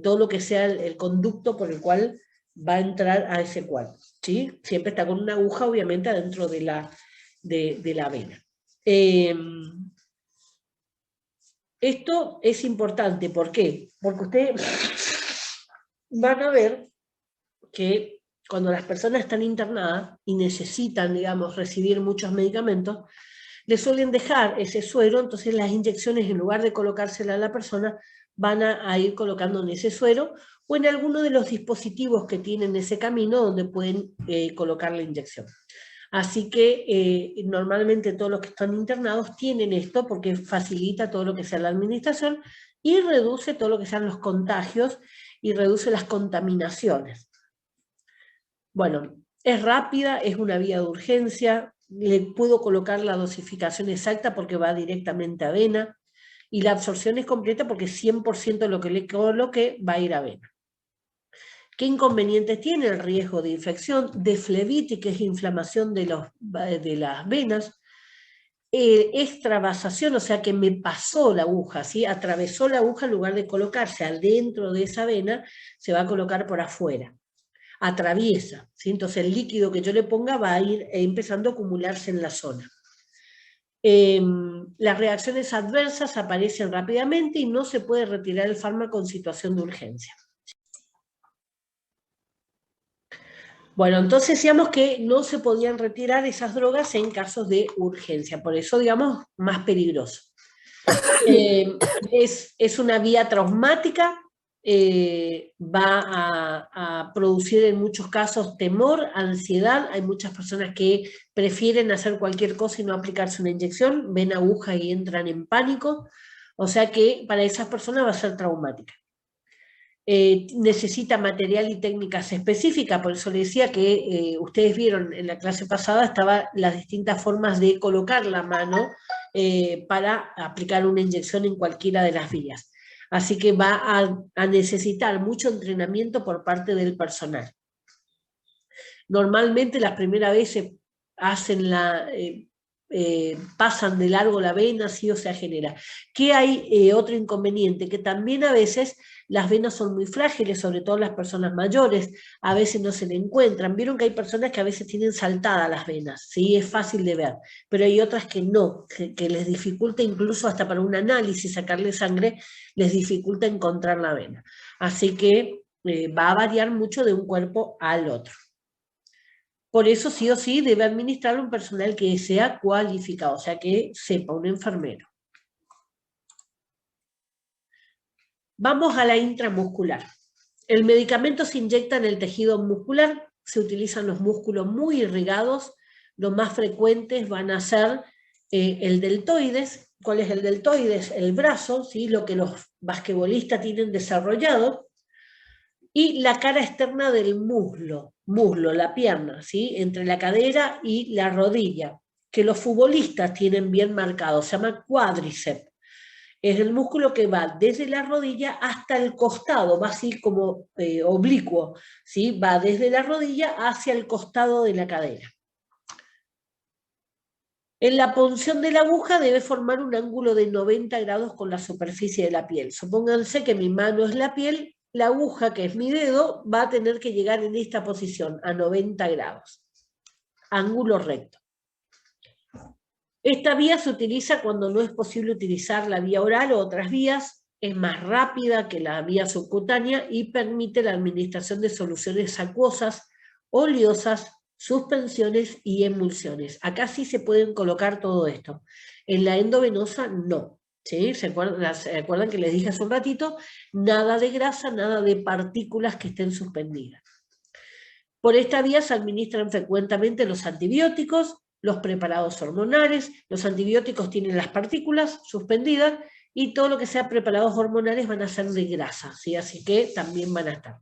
[SPEAKER 1] todo lo que sea el conducto por el cual va a entrar a ese cuadro, ¿sí? Siempre está con una aguja, obviamente, adentro de la vena. Esto es importante, ¿por qué? Porque ustedes van a ver que cuando las personas están internadas y necesitan, digamos, recibir muchos medicamentos, le suelen dejar ese suero, entonces las inyecciones, en lugar de colocársela a la persona, van a ir colocando en ese suero o en alguno de los dispositivos que tienen ese camino donde pueden colocar la inyección. Así que normalmente todos los que están internados tienen esto porque facilita todo lo que sea la administración y reduce todo lo que sean los contagios y reduce las contaminaciones. Bueno, es rápida, es una vía de urgencia, le puedo colocar la dosificación exacta porque va directamente a vena, y la absorción es completa porque 100% de lo que le coloque va a ir a vena. ¿Qué inconvenientes tiene? El riesgo de infección, de flebitis, que es inflamación de las venas, extravasación, o sea que me pasó la aguja, ¿sí? Atravesó la aguja en lugar de colocarse adentro de esa vena, se va a colocar por afuera. Atraviesa, ¿sí? Entonces el líquido que yo le ponga va a ir empezando a acumularse en la zona. Las reacciones adversas aparecen rápidamente y no se puede retirar el fármaco en situación de urgencia. Bueno, entonces decíamos que no se podían retirar esas drogas en casos de urgencia, por eso, digamos, más peligroso. Es una vía traumática, va a producir en muchos casos temor, ansiedad. Hay muchas personas que prefieren hacer cualquier cosa y no aplicarse una inyección, ven aguja y entran en pánico, o sea que para esas personas va a ser traumática. Necesita material y técnicas específicas, por eso le decía que ustedes vieron en la clase pasada, estaban las distintas formas de colocar la mano para aplicar una inyección en cualquiera de las vías. Así que va a necesitar mucho entrenamiento por parte del personal. Normalmente las primeras veces hacen pasan de largo la vena, sí, o sea, genera. ¿Qué hay otro inconveniente? Que también a veces las venas son muy frágiles, sobre todo las personas mayores, a veces no se le encuentran. Vieron que hay personas que a veces tienen saltadas las venas, ¿sí? Es fácil de ver, pero hay otras que no, que les dificulta incluso hasta para un análisis, sacarle sangre, les dificulta encontrar la vena. Así que va a variar mucho de un cuerpo al otro. Por eso sí o sí debe administrar un personal que sea cualificado, o sea, que sepa, un enfermero. Vamos a la intramuscular. El medicamento se inyecta en el tejido muscular, se utilizan los músculos muy irrigados, los más frecuentes van a ser el deltoides. ¿Cuál es el deltoides? El brazo, ¿sí? Lo que los basquetbolistas tienen desarrollado, y la cara externa del muslo, la pierna, ¿sí? Entre la cadera y la rodilla, que los futbolistas tienen bien marcado, se llama cuádriceps. Es el músculo que va desde la rodilla hasta el costado, va así como oblicuo, ¿sí? Va desde la rodilla hacia el costado de la cadera. En la punción de la aguja debe formar un ángulo de 90 grados con la superficie de la piel. Supónganse que mi mano es la piel, la aguja, que es mi dedo, va a tener que llegar en esta posición, a 90 grados. Ángulo recto. Esta vía se utiliza cuando no es posible utilizar la vía oral o otras vías, es más rápida que la vía subcutánea y permite la administración de soluciones acuosas, oleosas, suspensiones y emulsiones. Acá sí se pueden colocar todo esto. En la endovenosa no. ¿Sí? ¿Se acuerdan que les dije hace un ratito? Nada de grasa, nada de partículas que estén suspendidas. Por esta vía se administran frecuentemente los antibióticos, los preparados hormonales. Los antibióticos tienen las partículas suspendidas y todo lo que sea preparados hormonales van a ser de grasa, ¿sí? Así que también van a estar.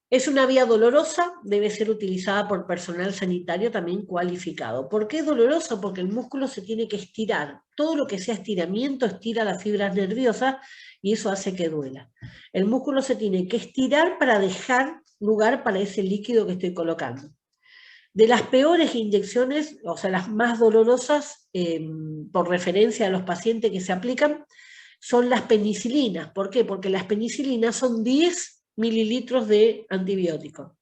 [SPEAKER 1] Es una vía dolorosa, debe ser utilizada por personal sanitario también cualificado. ¿Por qué dolorosa? Porque el músculo se tiene que estirar. Todo lo que sea estiramiento estira las fibras nerviosas y eso hace que duela. El músculo se tiene que estirar para dejar lugar para ese líquido que estoy colocando. De las peores inyecciones, o sea, las más dolorosas, por referencia a los pacientes que se aplican, son las penicilinas. ¿Por qué? Porque las penicilinas son 10 mililitros de antibiótico.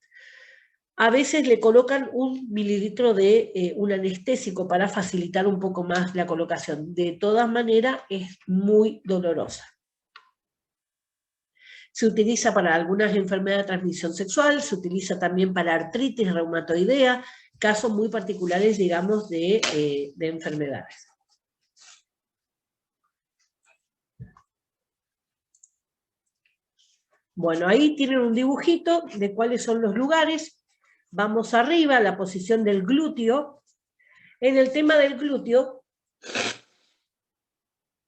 [SPEAKER 1] A veces le colocan 1 mililitro de un anestésico para facilitar un poco más la colocación. De todas maneras, es muy dolorosa. Se utiliza para algunas enfermedades de transmisión sexual, se utiliza también para artritis reumatoidea, casos muy particulares, digamos, de enfermedades. Bueno, ahí tienen un dibujito de cuáles son los lugares. Vamos arriba, la posición del glúteo. En el tema del glúteo,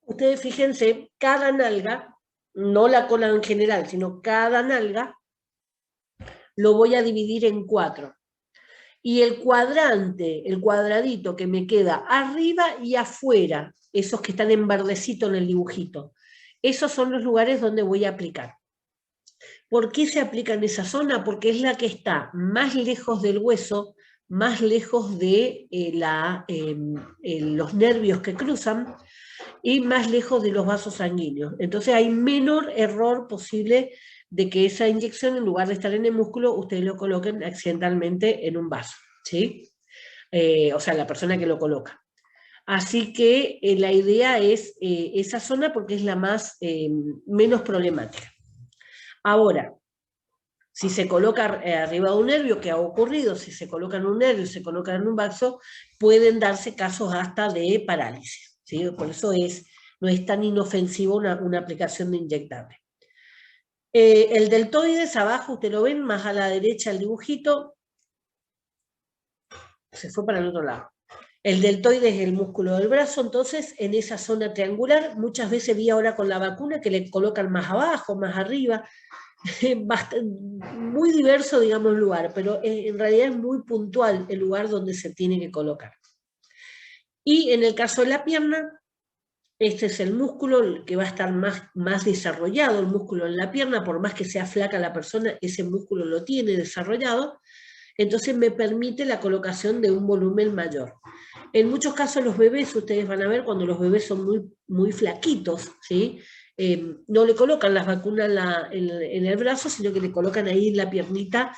[SPEAKER 1] ustedes fíjense, cada nalga, no la cola en general, sino cada nalga, lo voy a dividir en 4. Y el cuadrante, el cuadradito que me queda arriba y afuera, esos que están en verdecito en el dibujito, esos son los lugares donde voy a aplicar. ¿Por qué se aplica en esa zona? Porque es la que está más lejos del hueso, más lejos de los nervios que cruzan y más lejos de los vasos sanguíneos. Entonces hay menor error posible de que esa inyección, en lugar de estar en el músculo, ustedes lo coloquen accidentalmente en un vaso, ¿sí? O sea, la persona que lo coloca. Así que la idea es esa zona porque es la más menos problemática. Ahora, si se coloca arriba de un nervio, que ha ocurrido, si se coloca en un nervio y se coloca en un vaso, pueden darse casos hasta de parálisis, ¿sí? Por eso no es tan inofensivo una aplicación de inyectable. El deltoides, abajo, ustedes lo ven, más a la derecha el dibujito, se fue para el otro lado. El deltoides es el músculo del brazo, entonces en esa zona triangular, muchas veces vi ahora con la vacuna que le colocan más abajo, más arriba, muy diverso, digamos, el lugar, pero en realidad es muy puntual el lugar donde se tiene que colocar. Y en el caso de la pierna, este es el músculo que va a estar más desarrollado, el músculo en la pierna, por más que sea flaca la persona, ese músculo lo tiene desarrollado, entonces me permite la colocación de un volumen mayor. En muchos casos los bebés, ustedes van a ver, cuando los bebés son muy flaquitos, ¿sí? No le colocan las vacunas en el brazo, sino que le colocan ahí en la piernita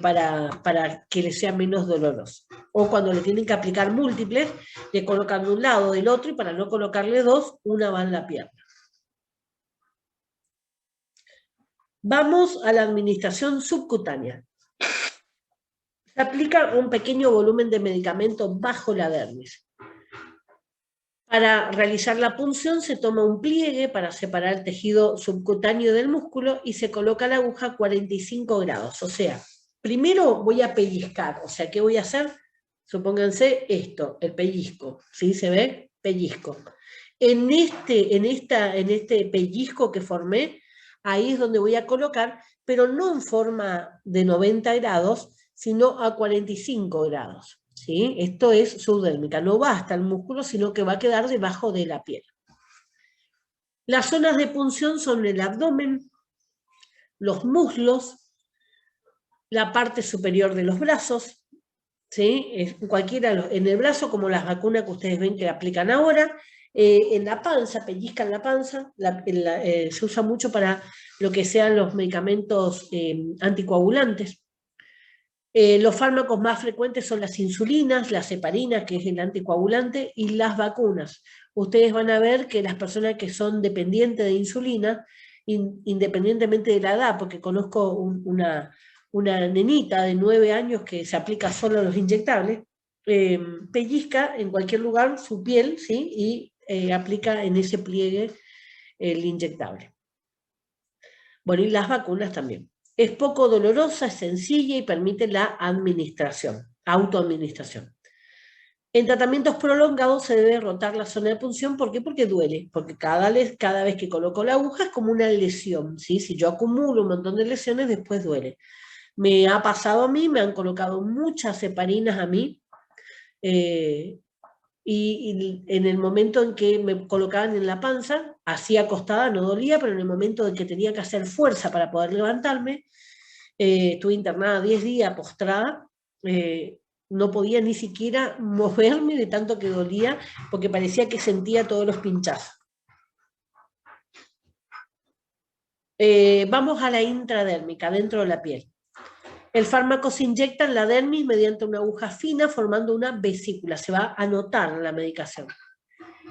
[SPEAKER 1] para que le sea menos doloroso. O cuando le tienen que aplicar múltiples, le colocan de un lado, del otro, y para no colocarle 2, una va en la pierna. Vamos a la administración subcutánea. Se aplica un pequeño volumen de medicamento bajo la dermis. Para realizar la punción se toma un pliegue para separar el tejido subcutáneo del músculo y se coloca la aguja a 45 grados. O sea, primero voy a pellizcar. O sea, ¿qué voy a hacer? Supónganse esto, el pellizco. ¿Sí? ¿Se ve? Pellizco. En este pellizco que formé, ahí es donde voy a colocar, pero no en forma de 90 grados, sino a 45 grados. ¿Sí? Esto es subdérmica, no va hasta el músculo, sino que va a quedar debajo de la piel. Las zonas de punción son el abdomen, los muslos, la parte superior de los brazos, ¿sí? En el brazo, como las vacunas que ustedes ven que aplican ahora, en la panza, pellizcan la panza, se usa mucho para lo que sean los medicamentos anticoagulantes. Los fármacos más frecuentes son las insulinas, las heparinas, que es el anticoagulante, y las vacunas. Ustedes van a ver que las personas que son dependientes de insulina, independientemente de la edad, porque conozco una nenita de 9 años que se aplica solo a los inyectables, pellizca en cualquier lugar su piel, ¿sí? Y aplica en ese pliegue el inyectable. Bueno, y las vacunas también. Es poco dolorosa, es sencilla y permite la administración, autoadministración. En tratamientos prolongados se debe rotar la zona de punción. ¿Por qué? Porque duele, porque cada vez que coloco la aguja es como una lesión, ¿sí? Si yo acumulo un montón de lesiones, después duele. Me ha pasado a mí, me han colocado muchas heparinas a mí, y en el momento en que me colocaban en la panza, así acostada no dolía, pero en el momento en que tenía que hacer fuerza para poder levantarme, estuve internada 10 días postrada, no podía ni siquiera moverme de tanto que dolía, porque parecía que sentía todos los pinchazos. Vamos a la intradérmica, dentro de la piel. El fármaco se inyecta en la dermis mediante una aguja fina formando una vesícula. Se va a notar la medicación.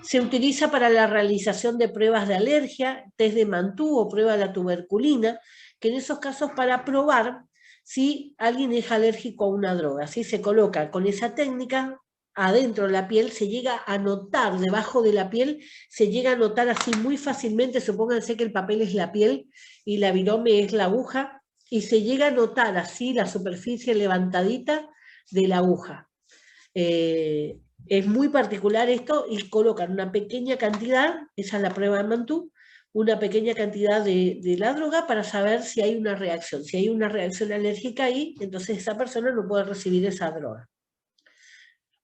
[SPEAKER 1] Se utiliza para la realización de pruebas de alergia, test de Mantoux o prueba de la tuberculina, que en esos casos para probar si alguien es alérgico a una droga. ¿Sí? Se coloca con esa técnica adentro de la piel, se llega a notar, debajo de la piel, se llega a notar así muy fácilmente, supónganse que el papel es la piel y la virome es la aguja, y se llega a notar así la superficie levantadita de la aguja. Es muy particular esto y colocan una pequeña cantidad, esa es la prueba de Mantoux, una pequeña cantidad de la droga para saber si hay una reacción. Si hay una reacción alérgica ahí, entonces esa persona no puede recibir esa droga.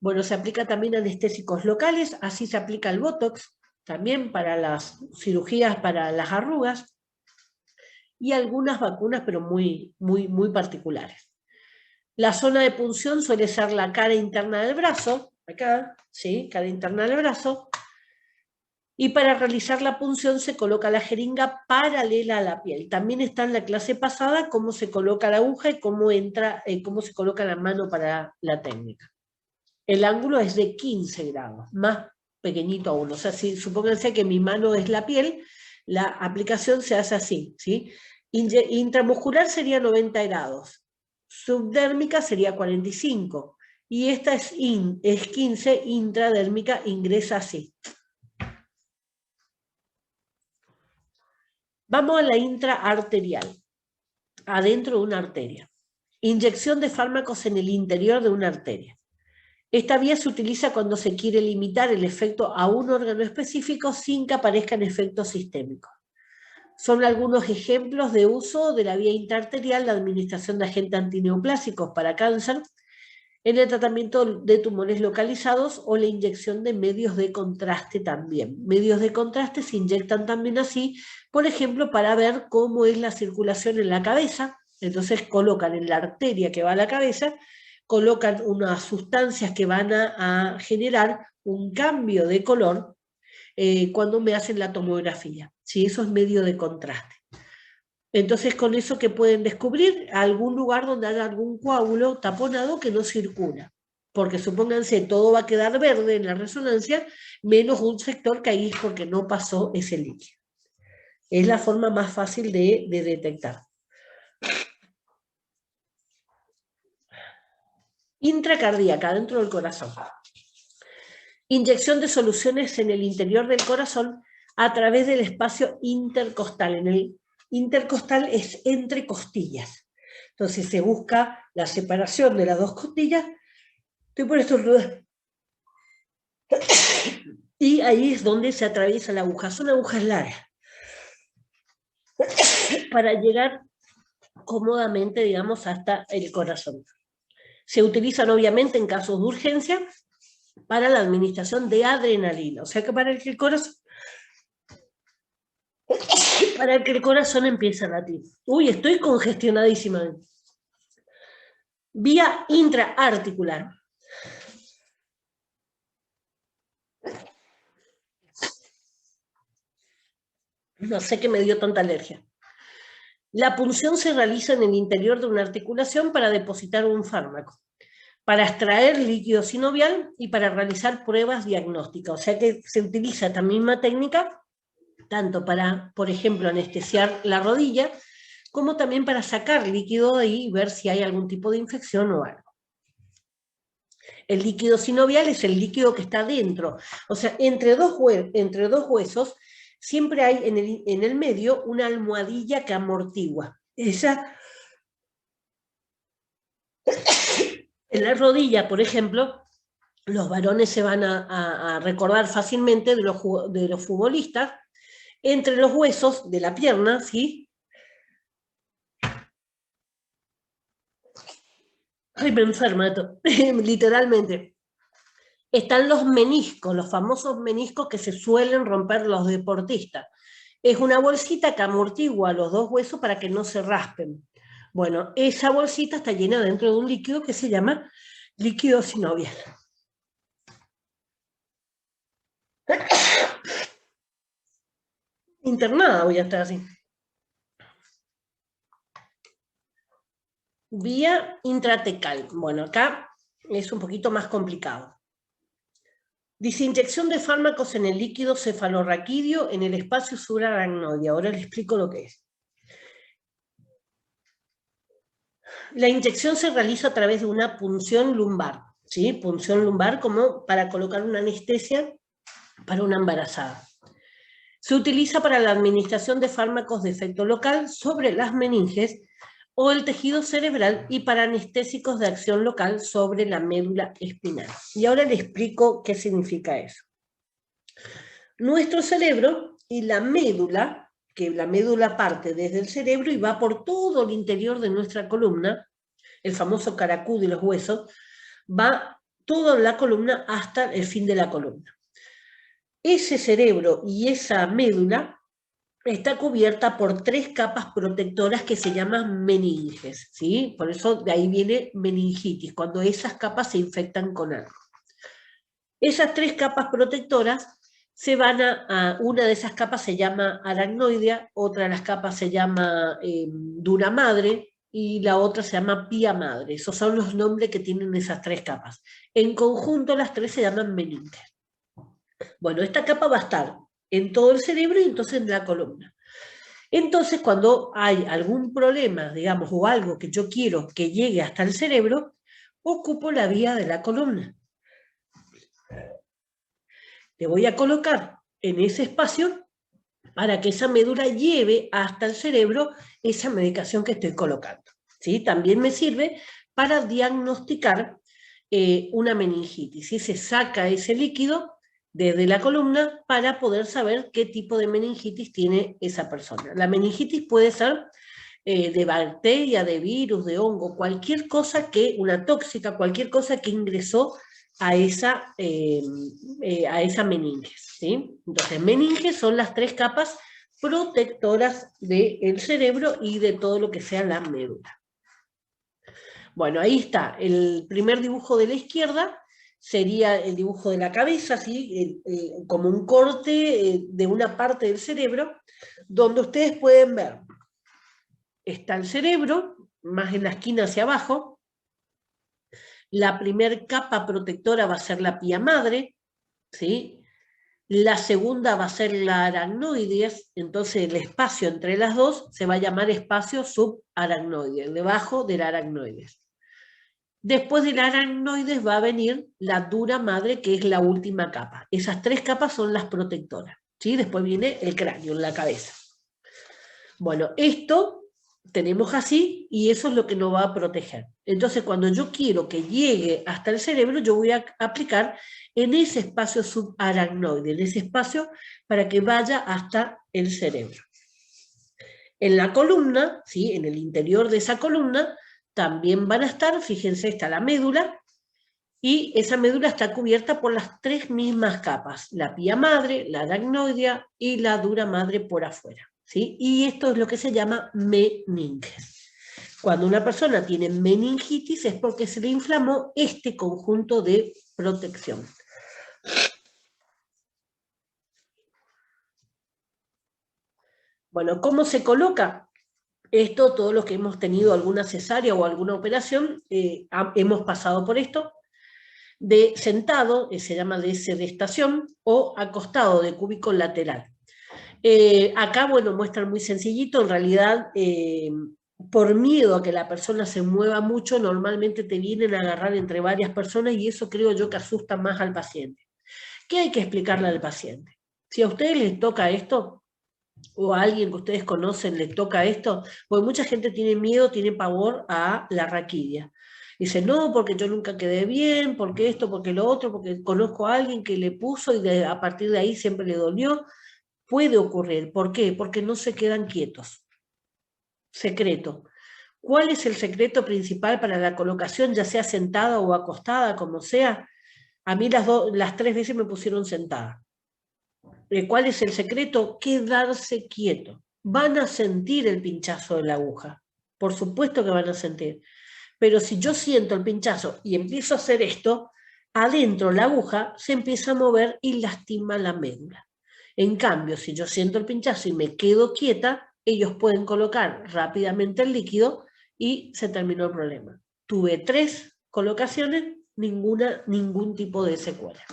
[SPEAKER 1] Bueno, se aplica también anestésicos locales, así se aplica el Botox, también para las cirugías para las arrugas, y algunas vacunas, pero muy particulares. La zona de punción suele ser la cara interna del brazo, acá, ¿sí? Cara interna del brazo, y para realizar la punción se coloca la jeringa paralela a la piel. También está en la clase pasada cómo se coloca la aguja y cómo se coloca la mano para la técnica. El ángulo es de 15 grados, más pequeñito aún. O sea, si supónganse que mi mano es la piel, la aplicación se hace así, ¿sí? Intramuscular sería 90 grados, subdérmica sería 45, y esta es 15, intradérmica ingresa así. Vamos a la intraarterial, adentro de una arteria. Inyección de fármacos en el interior de una arteria. Esta vía se utiliza cuando se quiere limitar el efecto a un órgano específico sin que aparezcan efectos sistémicos. Son algunos ejemplos de uso de la vía intraarterial, la administración de agentes antineoplásicos para cáncer, en el tratamiento de tumores localizados o la inyección de medios de contraste también. Medios de contraste se inyectan también así, por ejemplo, para ver cómo es la circulación en la cabeza. Entonces colocan en la arteria que va a la cabeza, colocan unas sustancias que van a generar un cambio de color cuando me hacen la tomografía. ¿Sí? Eso es medio de contraste. Entonces, con eso que pueden descubrir algún lugar donde haya algún coágulo taponado que no circula. Porque supónganse, todo va a quedar verde en la resonancia, menos un sector que ahí es porque no pasó ese líquido. Es la forma más fácil de detectar. Intracardíaca, dentro del corazón. Inyección de soluciones en el interior del corazón a través del espacio intercostal. En el intercostal es entre costillas. Entonces se busca la separación de las dos costillas. Estoy por estos lados. Y ahí es donde se atraviesa la aguja. Son agujas largas. Para llegar cómodamente, digamos, hasta el corazón. Se utilizan obviamente en casos de urgencia para la administración de adrenalina. O sea que para el corazón empiece a latir. Uy, estoy congestionadísima. Vía intraarticular. No sé qué me dio tanta alergia. La punción se realiza en el interior de una articulación para depositar un fármaco, para extraer líquido sinovial y para realizar pruebas diagnósticas. O sea que se utiliza esta misma técnica tanto para, por ejemplo, anestesiar la rodilla, como también para sacar líquido de ahí y ver si hay algún tipo de infección o algo. El líquido sinovial es el líquido que está dentro. O sea, entre dos huesos siempre hay en el medio una almohadilla que amortigua. Esa, en la rodilla, por ejemplo, los varones se van a recordar fácilmente de los futbolistas, entre los huesos de la pierna, ¿sí? Ay, me enferma esto, literalmente. Están los meniscos, los famosos meniscos que se suelen romper los deportistas. Es una bolsita que amortigua los dos huesos para que no se raspen. Bueno, esa bolsita está llena dentro de un líquido que se llama líquido sinovial. Internada voy a estar así. Vía intratecal. Bueno, acá es un poquito más complicado. Dice inyección de fármacos en el líquido cefalorraquídeo en el espacio subaracnoide. Ahora les explico lo que es. La inyección se realiza a través de una punción lumbar, ¿sí? Punción lumbar como para colocar una anestesia para una embarazada. Se utiliza para la administración de fármacos de efecto local sobre las meninges o el tejido cerebral y para anestésicos de acción local sobre la médula espinal. Y ahora le explico qué significa eso. Nuestro cerebro y la médula, que la médula parte desde el cerebro y va por todo el interior de nuestra columna, el famoso caracú de los huesos, va toda la columna hasta el fin de la columna. Ese cerebro y esa médula está cubierta por 3 capas protectoras que se llaman meninges, ¿sí? Por eso de ahí viene meningitis, cuando esas capas se infectan con algo. Esas 3 capas protectoras se van una de esas capas se llama aracnoidea, otra de las capas se llama dura madre, y la otra se llama pía madre. Esos son los nombres que tienen esas 3 capas. En conjunto las 3 se llaman meninges. Bueno, esta capa va a estar en todo el cerebro y entonces en la columna. Entonces, cuando hay algún problema, digamos, o algo que yo quiero que llegue hasta el cerebro, ocupo la vía de la columna. Le voy a colocar en ese espacio para que esa médula lleve hasta el cerebro esa medicación que estoy colocando, ¿sí? También me sirve para diagnosticar una meningitis. ¿Sí? Se saca ese líquido desde la columna para poder saber qué tipo de meningitis tiene esa persona. La meningitis puede ser de bacteria, de virus, de hongo, cualquier cosa una tóxica, cualquier cosa que ingresó a esa meninge, ¿sí? Entonces, meninges son las 3 capas protectoras del cerebro y de todo lo que sea la médula. Bueno, ahí está, el primer dibujo de la izquierda sería el dibujo de la cabeza, ¿sí? Como un corte de una parte del cerebro, donde ustedes pueden ver, está el cerebro, más en la esquina hacia abajo. La primera capa protectora va a ser la pía madre, ¿sí? La segunda va a ser la aracnoides, entonces el espacio entre las dos se va a llamar espacio subaracnoide, debajo de la aracnoides. Después de la aracnoides va a venir la dura madre, que es la última capa. Esas 3 capas son las protectoras, ¿sí? Después viene el cráneo, la cabeza. Bueno, esto tenemos así y eso es lo que nos va a proteger. Entonces, cuando yo quiero que llegue hasta el cerebro, yo voy a aplicar en ese espacio subaracnoide, en ese espacio para que vaya hasta el cerebro. En la columna, ¿sí? En el interior de esa columna, también van a estar, fíjense, está la médula, y esa médula está cubierta por las 3 mismas capas, la pía madre, la aracnoidea y la dura madre por afuera. ¿Sí? Y esto es lo que se llama meninges. Cuando una persona tiene meningitis es porque se le inflamó este conjunto de protección. Bueno, ¿cómo se coloca? Esto, todos los que hemos tenido alguna cesárea o alguna operación, hemos pasado por esto. De sentado, se llama de sedestación, o acostado de cúbito lateral. Acá, bueno, muestran muy sencillito, en realidad, por miedo a que la persona se mueva mucho, normalmente te vienen a agarrar entre varias personas y eso creo yo que asusta más al paciente. ¿Qué hay que explicarle al paciente? Si a ustedes les toca esto, o a alguien que ustedes conocen les toca esto, porque mucha gente tiene miedo, tiene pavor a la raquidia. Dice, no, porque yo nunca quedé bien, porque esto, porque lo otro, porque conozco a alguien que le puso y a partir de ahí siempre le dolió. Puede ocurrir. ¿Por qué? Porque no se quedan quietos. Secreto. ¿Cuál es el secreto principal para la colocación, ya sea sentada o acostada, como sea? A mí las 3 veces me pusieron sentada. ¿Cuál es el secreto? Quedarse quieto. Van a sentir el pinchazo de la aguja. Por supuesto que van a sentir. Pero si yo siento el pinchazo y empiezo a hacer esto, adentro la aguja se empieza a mover y lastima la médula. En cambio, si yo siento el pinchazo y me quedo quieta, ellos pueden colocar rápidamente el líquido y se terminó el problema. Tuve 3 colocaciones, ningún tipo de secuela.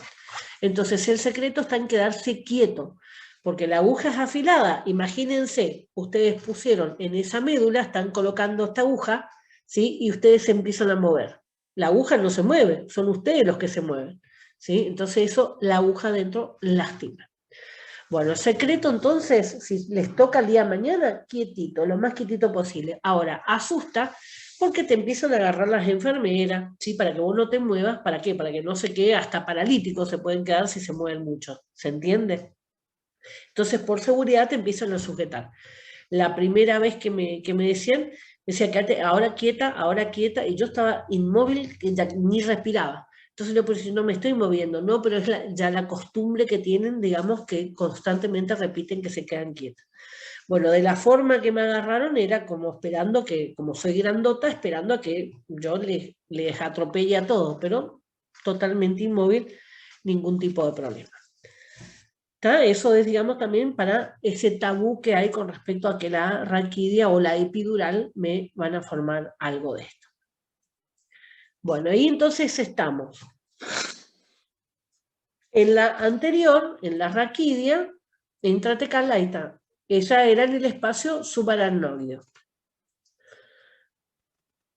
[SPEAKER 1] Entonces el secreto está en quedarse quieto, porque la aguja es afilada. Imagínense, ustedes pusieron en esa médula, están colocando esta aguja, ¿sí? Y ustedes se empiezan a mover. La aguja no se mueve, son ustedes los que se mueven, ¿sí? Entonces eso, la aguja dentro lastima. Bueno, el secreto entonces, si les toca el día de mañana, quietito, lo más quietito posible. Ahora, asusta porque te empiezan a agarrar las enfermeras, ¿sí? Para que vos no te muevas, ¿para qué? Para que no se quede, hasta paralíticos se pueden quedar si se mueven mucho, ¿se entiende? Entonces, por seguridad te empiezan a sujetar. La primera vez que me decían, decía, quédate ahora quieta, y yo estaba inmóvil, ya ni respiraba. Entonces le puse, no me estoy moviendo, no, pero es ya la costumbre que tienen, digamos, que constantemente repiten que se quedan quietas. Bueno, de la forma que me agarraron era como esperando que, como soy grandota, esperando a que yo les atropelle a todos, pero totalmente inmóvil, ningún tipo de problema. ¿Está? Eso es, digamos, también para ese tabú que hay con respecto a que la raquidia o la epidural me van a formar algo de esto. Bueno, ahí entonces estamos. En la anterior, en la raquidia intratecal, ahí está. Ella era en el espacio subaracnoideo.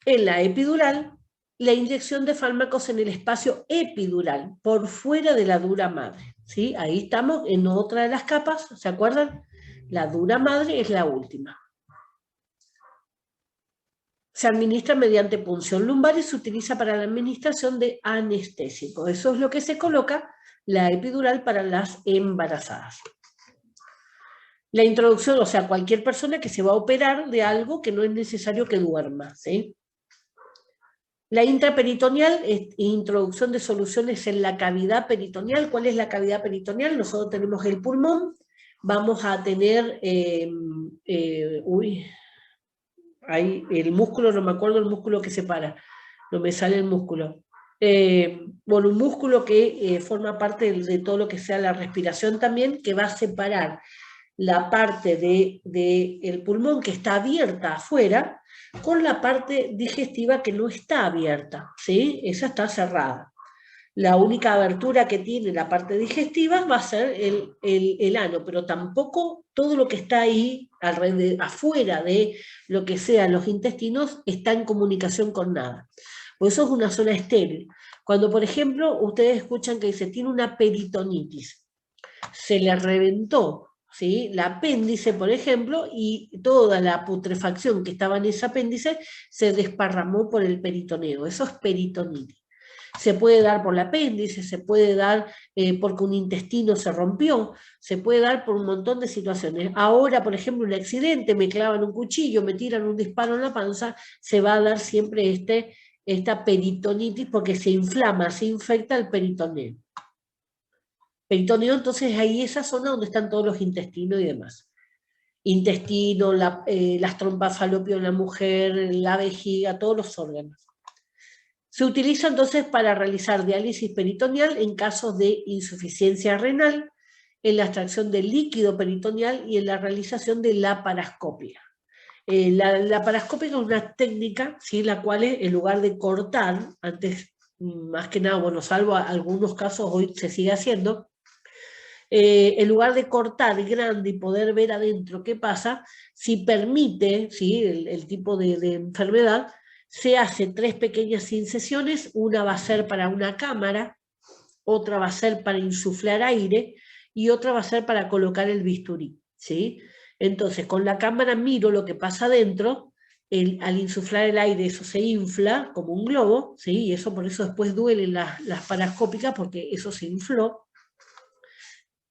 [SPEAKER 1] En la epidural, la inyección de fármacos en el espacio epidural, por fuera de la dura madre. ¿Sí? Ahí estamos en otra de las capas, ¿se acuerdan? La dura madre es la última. Se administra mediante punción lumbar y se utiliza para la administración de anestésicos. Eso es lo que se coloca, la epidural para las embarazadas. La introducción, o sea, cualquier persona que se va a operar de algo que no es necesario que duerma, ¿sí? La intraperitoneal es introducción de soluciones en la cavidad peritoneal. ¿Cuál es la cavidad peritoneal? Nosotros tenemos el pulmón, vamos a tener, ahí el músculo, no me acuerdo el músculo que separa, no me sale el músculo. Bueno, un músculo que forma parte de todo lo que sea la respiración también, que va a separar la parte del pulmón que está abierta afuera con la parte digestiva que no está abierta, ¿sí? Esa está cerrada. La única abertura que tiene la parte digestiva va a ser el ano, pero tampoco todo lo que está ahí afuera de lo que sean los intestinos está en comunicación con nada. Por eso es una zona estéril. Cuando, por ejemplo, ustedes escuchan que dice, tiene una peritonitis, se le reventó, ¿sí? La apéndice, por ejemplo, y toda la putrefacción que estaba en ese apéndice se desparramó por el peritoneo. Eso es peritonitis. Se puede dar por el apéndice, se puede dar porque un intestino se rompió, se puede dar por un montón de situaciones. Ahora, por ejemplo, un accidente, me clavan un cuchillo, me tiran un disparo en la panza, se va a dar siempre esta peritonitis porque se inflama, se infecta el peritoneo. Peritoneo, entonces ahí esa zona donde están todos los intestinos y demás. Intestino, las trompas falopio en la mujer, la vejiga, todos los órganos. Se utiliza entonces para realizar diálisis peritoneal en casos de insuficiencia renal, en la extracción del líquido peritoneal y en la realización de laparoscopia. La laparoscopia es una técnica, ¿sí? La cual en lugar de cortar, antes más que nada, bueno, salvo algunos casos hoy se sigue haciendo, en lugar de cortar grande y poder ver adentro qué pasa, si permite, ¿sí? el tipo de enfermedad, se hace 3 pequeñas incisiones, una va a ser para una cámara, otra va a ser para insuflar aire y otra va a ser para colocar el bisturí, ¿sí? Entonces, con la cámara miro lo que pasa adentro, al insuflar el aire eso se infla como un globo, ¿sí? Y eso por eso después duelen las parascópicas porque eso se infló.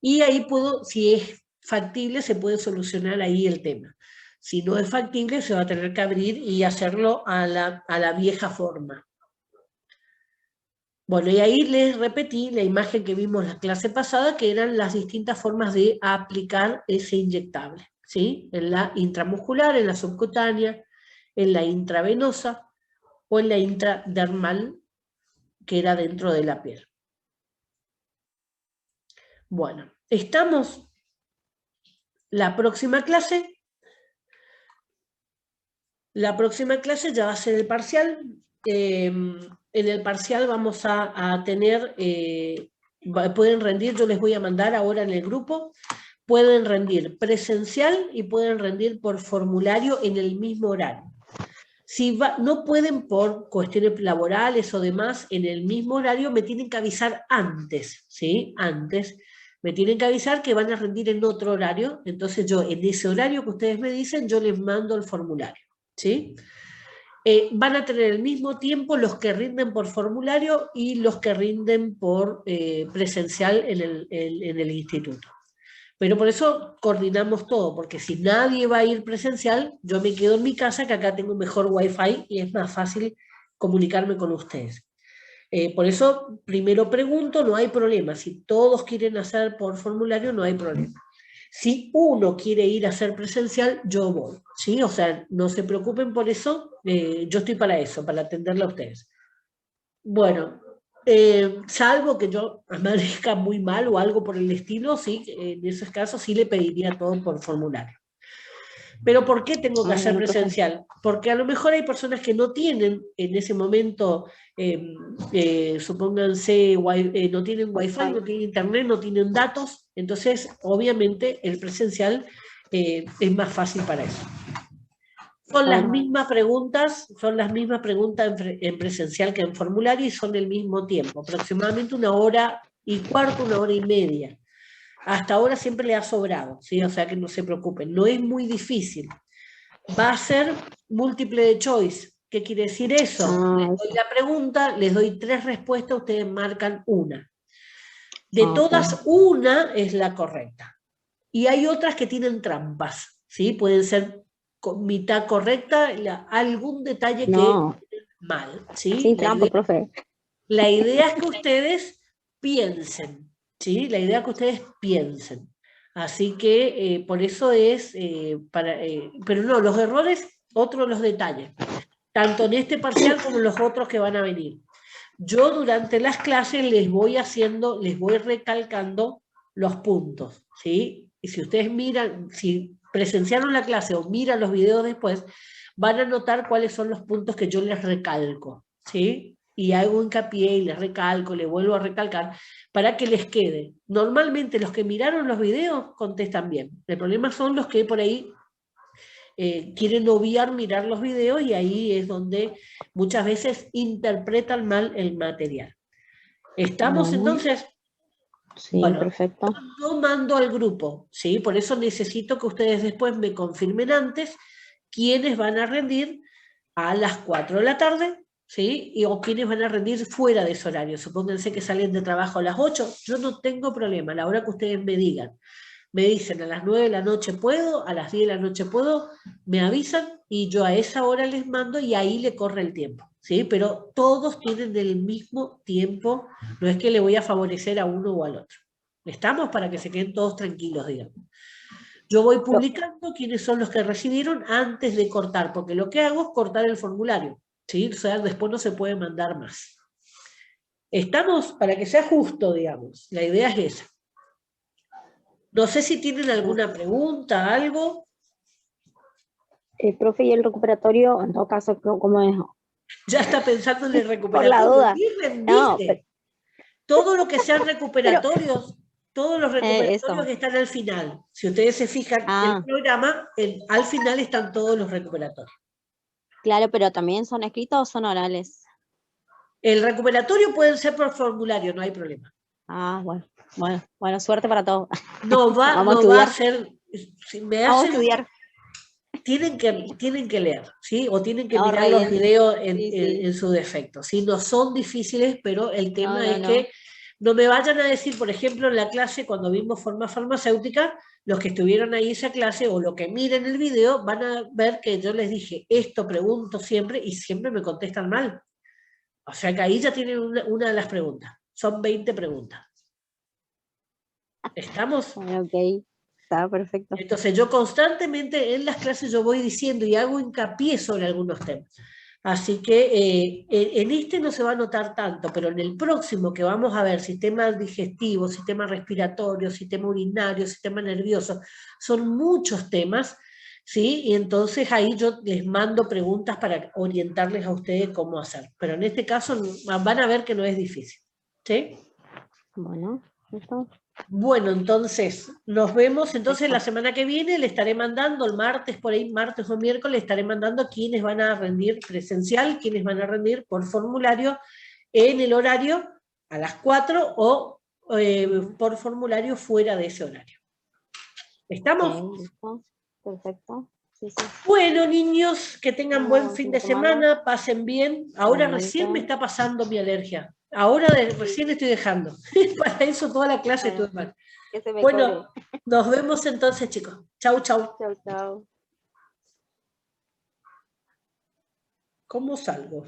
[SPEAKER 1] Y ahí puedo, si es factible, se puede solucionar ahí el tema. Si no es factible, se va a tener que abrir y hacerlo a la vieja forma. Bueno, y ahí les repetí la imagen que vimos la clase pasada, que eran las distintas formas de aplicar ese inyectable, ¿sí? En la intramuscular, en la subcutánea, en la intravenosa o en la intradermal, que era dentro de la piel. Bueno, estamos la próxima clase. La próxima clase ya va a ser el parcial. En el parcial vamos a tener, pueden rendir, yo les voy a mandar ahora en el grupo, pueden rendir presencial y pueden rendir por formulario en el mismo horario. Si no pueden por cuestiones laborales o demás en el mismo horario, me tienen que avisar antes, ¿sí? Antes. Me tienen que avisar que van a rendir en otro horario, entonces yo en ese horario que ustedes me dicen, yo les mando el formulario, ¿sí? Van a tener el mismo tiempo los que rinden por formulario y los que rinden por presencial en el instituto. Pero por eso coordinamos todo, porque si nadie va a ir presencial, yo me quedo en mi casa, que acá tengo mejor wifi y es más fácil comunicarme con ustedes. Por eso, primero pregunto, no hay problema. Si todos quieren hacer por formulario, no hay problema. Si uno quiere ir a hacer presencial, yo voy, ¿sí? O sea, no se preocupen por eso, yo estoy para eso, para atenderle a ustedes. Bueno, salvo que yo amanezca muy mal o algo por el estilo, sí, en esos casos sí le pediría todo por formulario. Pero ¿por qué tengo que hacer presencial? Porque a lo mejor hay personas que no tienen en ese momento, supónganse, no tienen wifi, no tienen internet, no tienen datos, entonces obviamente el presencial es más fácil para eso. Son las mismas preguntas en presencial que en formulario y son el mismo tiempo, aproximadamente 1h15, 1h30. Hasta ahora siempre le ha sobrado, ¿sí? O sea que no se preocupen, no es muy difícil. Va a ser múltiple de choice. ¿Qué quiere decir eso? Les doy la pregunta, les doy 3 respuestas, ustedes marcan una. De todas, una es la correcta. Y hay otras que tienen trampas, ¿sí? Pueden ser mitad correcta, algún detalle que mal, ¿sí?
[SPEAKER 2] Sí, trampa, profe.
[SPEAKER 1] La idea es que ustedes piensen, ¿sí? La idea es que ustedes piensen. Así que por eso es, pero no, los errores, otros los detalles, tanto en este parcial como en los otros que van a venir. Yo durante las clases les voy recalcando los puntos, ¿sí? Y si ustedes miran, si presenciaron la clase o miran los videos después, van a notar cuáles son los puntos que yo les recalco, ¿sí? Y hago hincapié y les recalco, les vuelvo a recalcar, para que les quede. Normalmente los que miraron los videos contestan bien. El problema son los que por ahí quieren obviar mirar los videos y ahí es donde muchas veces interpretan mal el material. ¿Estamos entonces?
[SPEAKER 2] Sí, bueno, perfecto.
[SPEAKER 1] Yo mando al grupo, ¿sí? Por eso necesito que ustedes después me confirmen antes quiénes van a rendir a las 4 de la tarde, ¿sí? O quiénes van a rendir fuera de ese horario. Supónganse que salen de trabajo a las 8, yo no tengo problema, a la hora que ustedes me digan. Me dicen a las 9 de la noche puedo, a las 10 de la noche puedo, me avisan y yo a esa hora les mando y ahí le corre el tiempo, ¿sí? Pero todos tienen el mismo tiempo, no es que le voy a favorecer a uno o al otro. Estamos para que se queden todos tranquilos, digamos. Yo voy publicando quiénes son los que recibieron antes de cortar, porque lo que hago es cortar el formulario, ¿sí? O sea, después no se puede mandar más. Estamos para que sea justo, digamos. La idea es esa. No sé si tienen alguna pregunta, algo.
[SPEAKER 2] Profe, ¿y el recuperatorio, en todo caso, cómo es?
[SPEAKER 1] Ya está pensando en el recuperatorio.
[SPEAKER 2] Por la duda.
[SPEAKER 1] No, todo lo que sean recuperatorios, todos los recuperatorios están al final. Si ustedes se fijan en el programa, al final están todos los recuperatorios.
[SPEAKER 2] Claro, pero ¿también son escritos o son orales?
[SPEAKER 1] El recuperatorio pueden ser por formulario, no hay problema.
[SPEAKER 2] Bueno, suerte para todos.
[SPEAKER 1] No va a ser...
[SPEAKER 2] Vamos a estudiar.
[SPEAKER 1] Tienen que leer, ¿sí? O tienen que mirar los videos en su defecto, ¿sí? No son difíciles, pero el tema es que no me vayan a decir, por ejemplo, en la clase, cuando vimos forma farmacéutica, los que estuvieron ahí esa clase o los que miren el video van a ver que yo les dije, esto pregunto siempre y siempre me contestan mal. O sea que ahí ya tienen una de las preguntas. Son 20 preguntas. ¿Estamos?
[SPEAKER 2] Ok. Está perfecto.
[SPEAKER 1] Entonces yo constantemente en las clases yo voy diciendo y hago hincapié sobre algunos temas. Así que en este no se va a notar tanto, pero en el próximo que vamos a ver, sistema digestivo, sistema respiratorio, sistema urinario, sistema nervioso, son muchos temas ¿sí? Y entonces ahí yo les mando preguntas para orientarles a ustedes cómo hacer. Pero en este caso van a ver que no es difícil, ¿sí?
[SPEAKER 2] Bueno, listo.
[SPEAKER 1] Bueno, entonces, nos vemos entonces la
[SPEAKER 2] Perfecto.
[SPEAKER 1] semana que viene, le estaré mandando el martes, por ahí, martes o miércoles, le estaré mandando quiénes van a rendir presencial, quiénes van a rendir por formulario en el horario a las 4 o por formulario fuera de ese horario. ¿Estamos?
[SPEAKER 2] Ok, listo. Perfecto. Sí, sí.
[SPEAKER 1] Bueno, niños, que tengan
[SPEAKER 2] Bueno,
[SPEAKER 1] buen
[SPEAKER 2] buen
[SPEAKER 1] fin
[SPEAKER 2] fin de
[SPEAKER 1] de
[SPEAKER 2] semana.
[SPEAKER 1] semana, pasen bien. Ahora
[SPEAKER 2] Igualmente.
[SPEAKER 1] recién me está pasando mi alergia. Ahora recién estoy dejando. Para eso toda la clase
[SPEAKER 2] Bueno,
[SPEAKER 1] estuve mal.
[SPEAKER 2] que se mejore.
[SPEAKER 1] Bueno, nos vemos entonces, chicos. Chau, chau.
[SPEAKER 2] Chau, chau.
[SPEAKER 1] ¿Cómo salgo?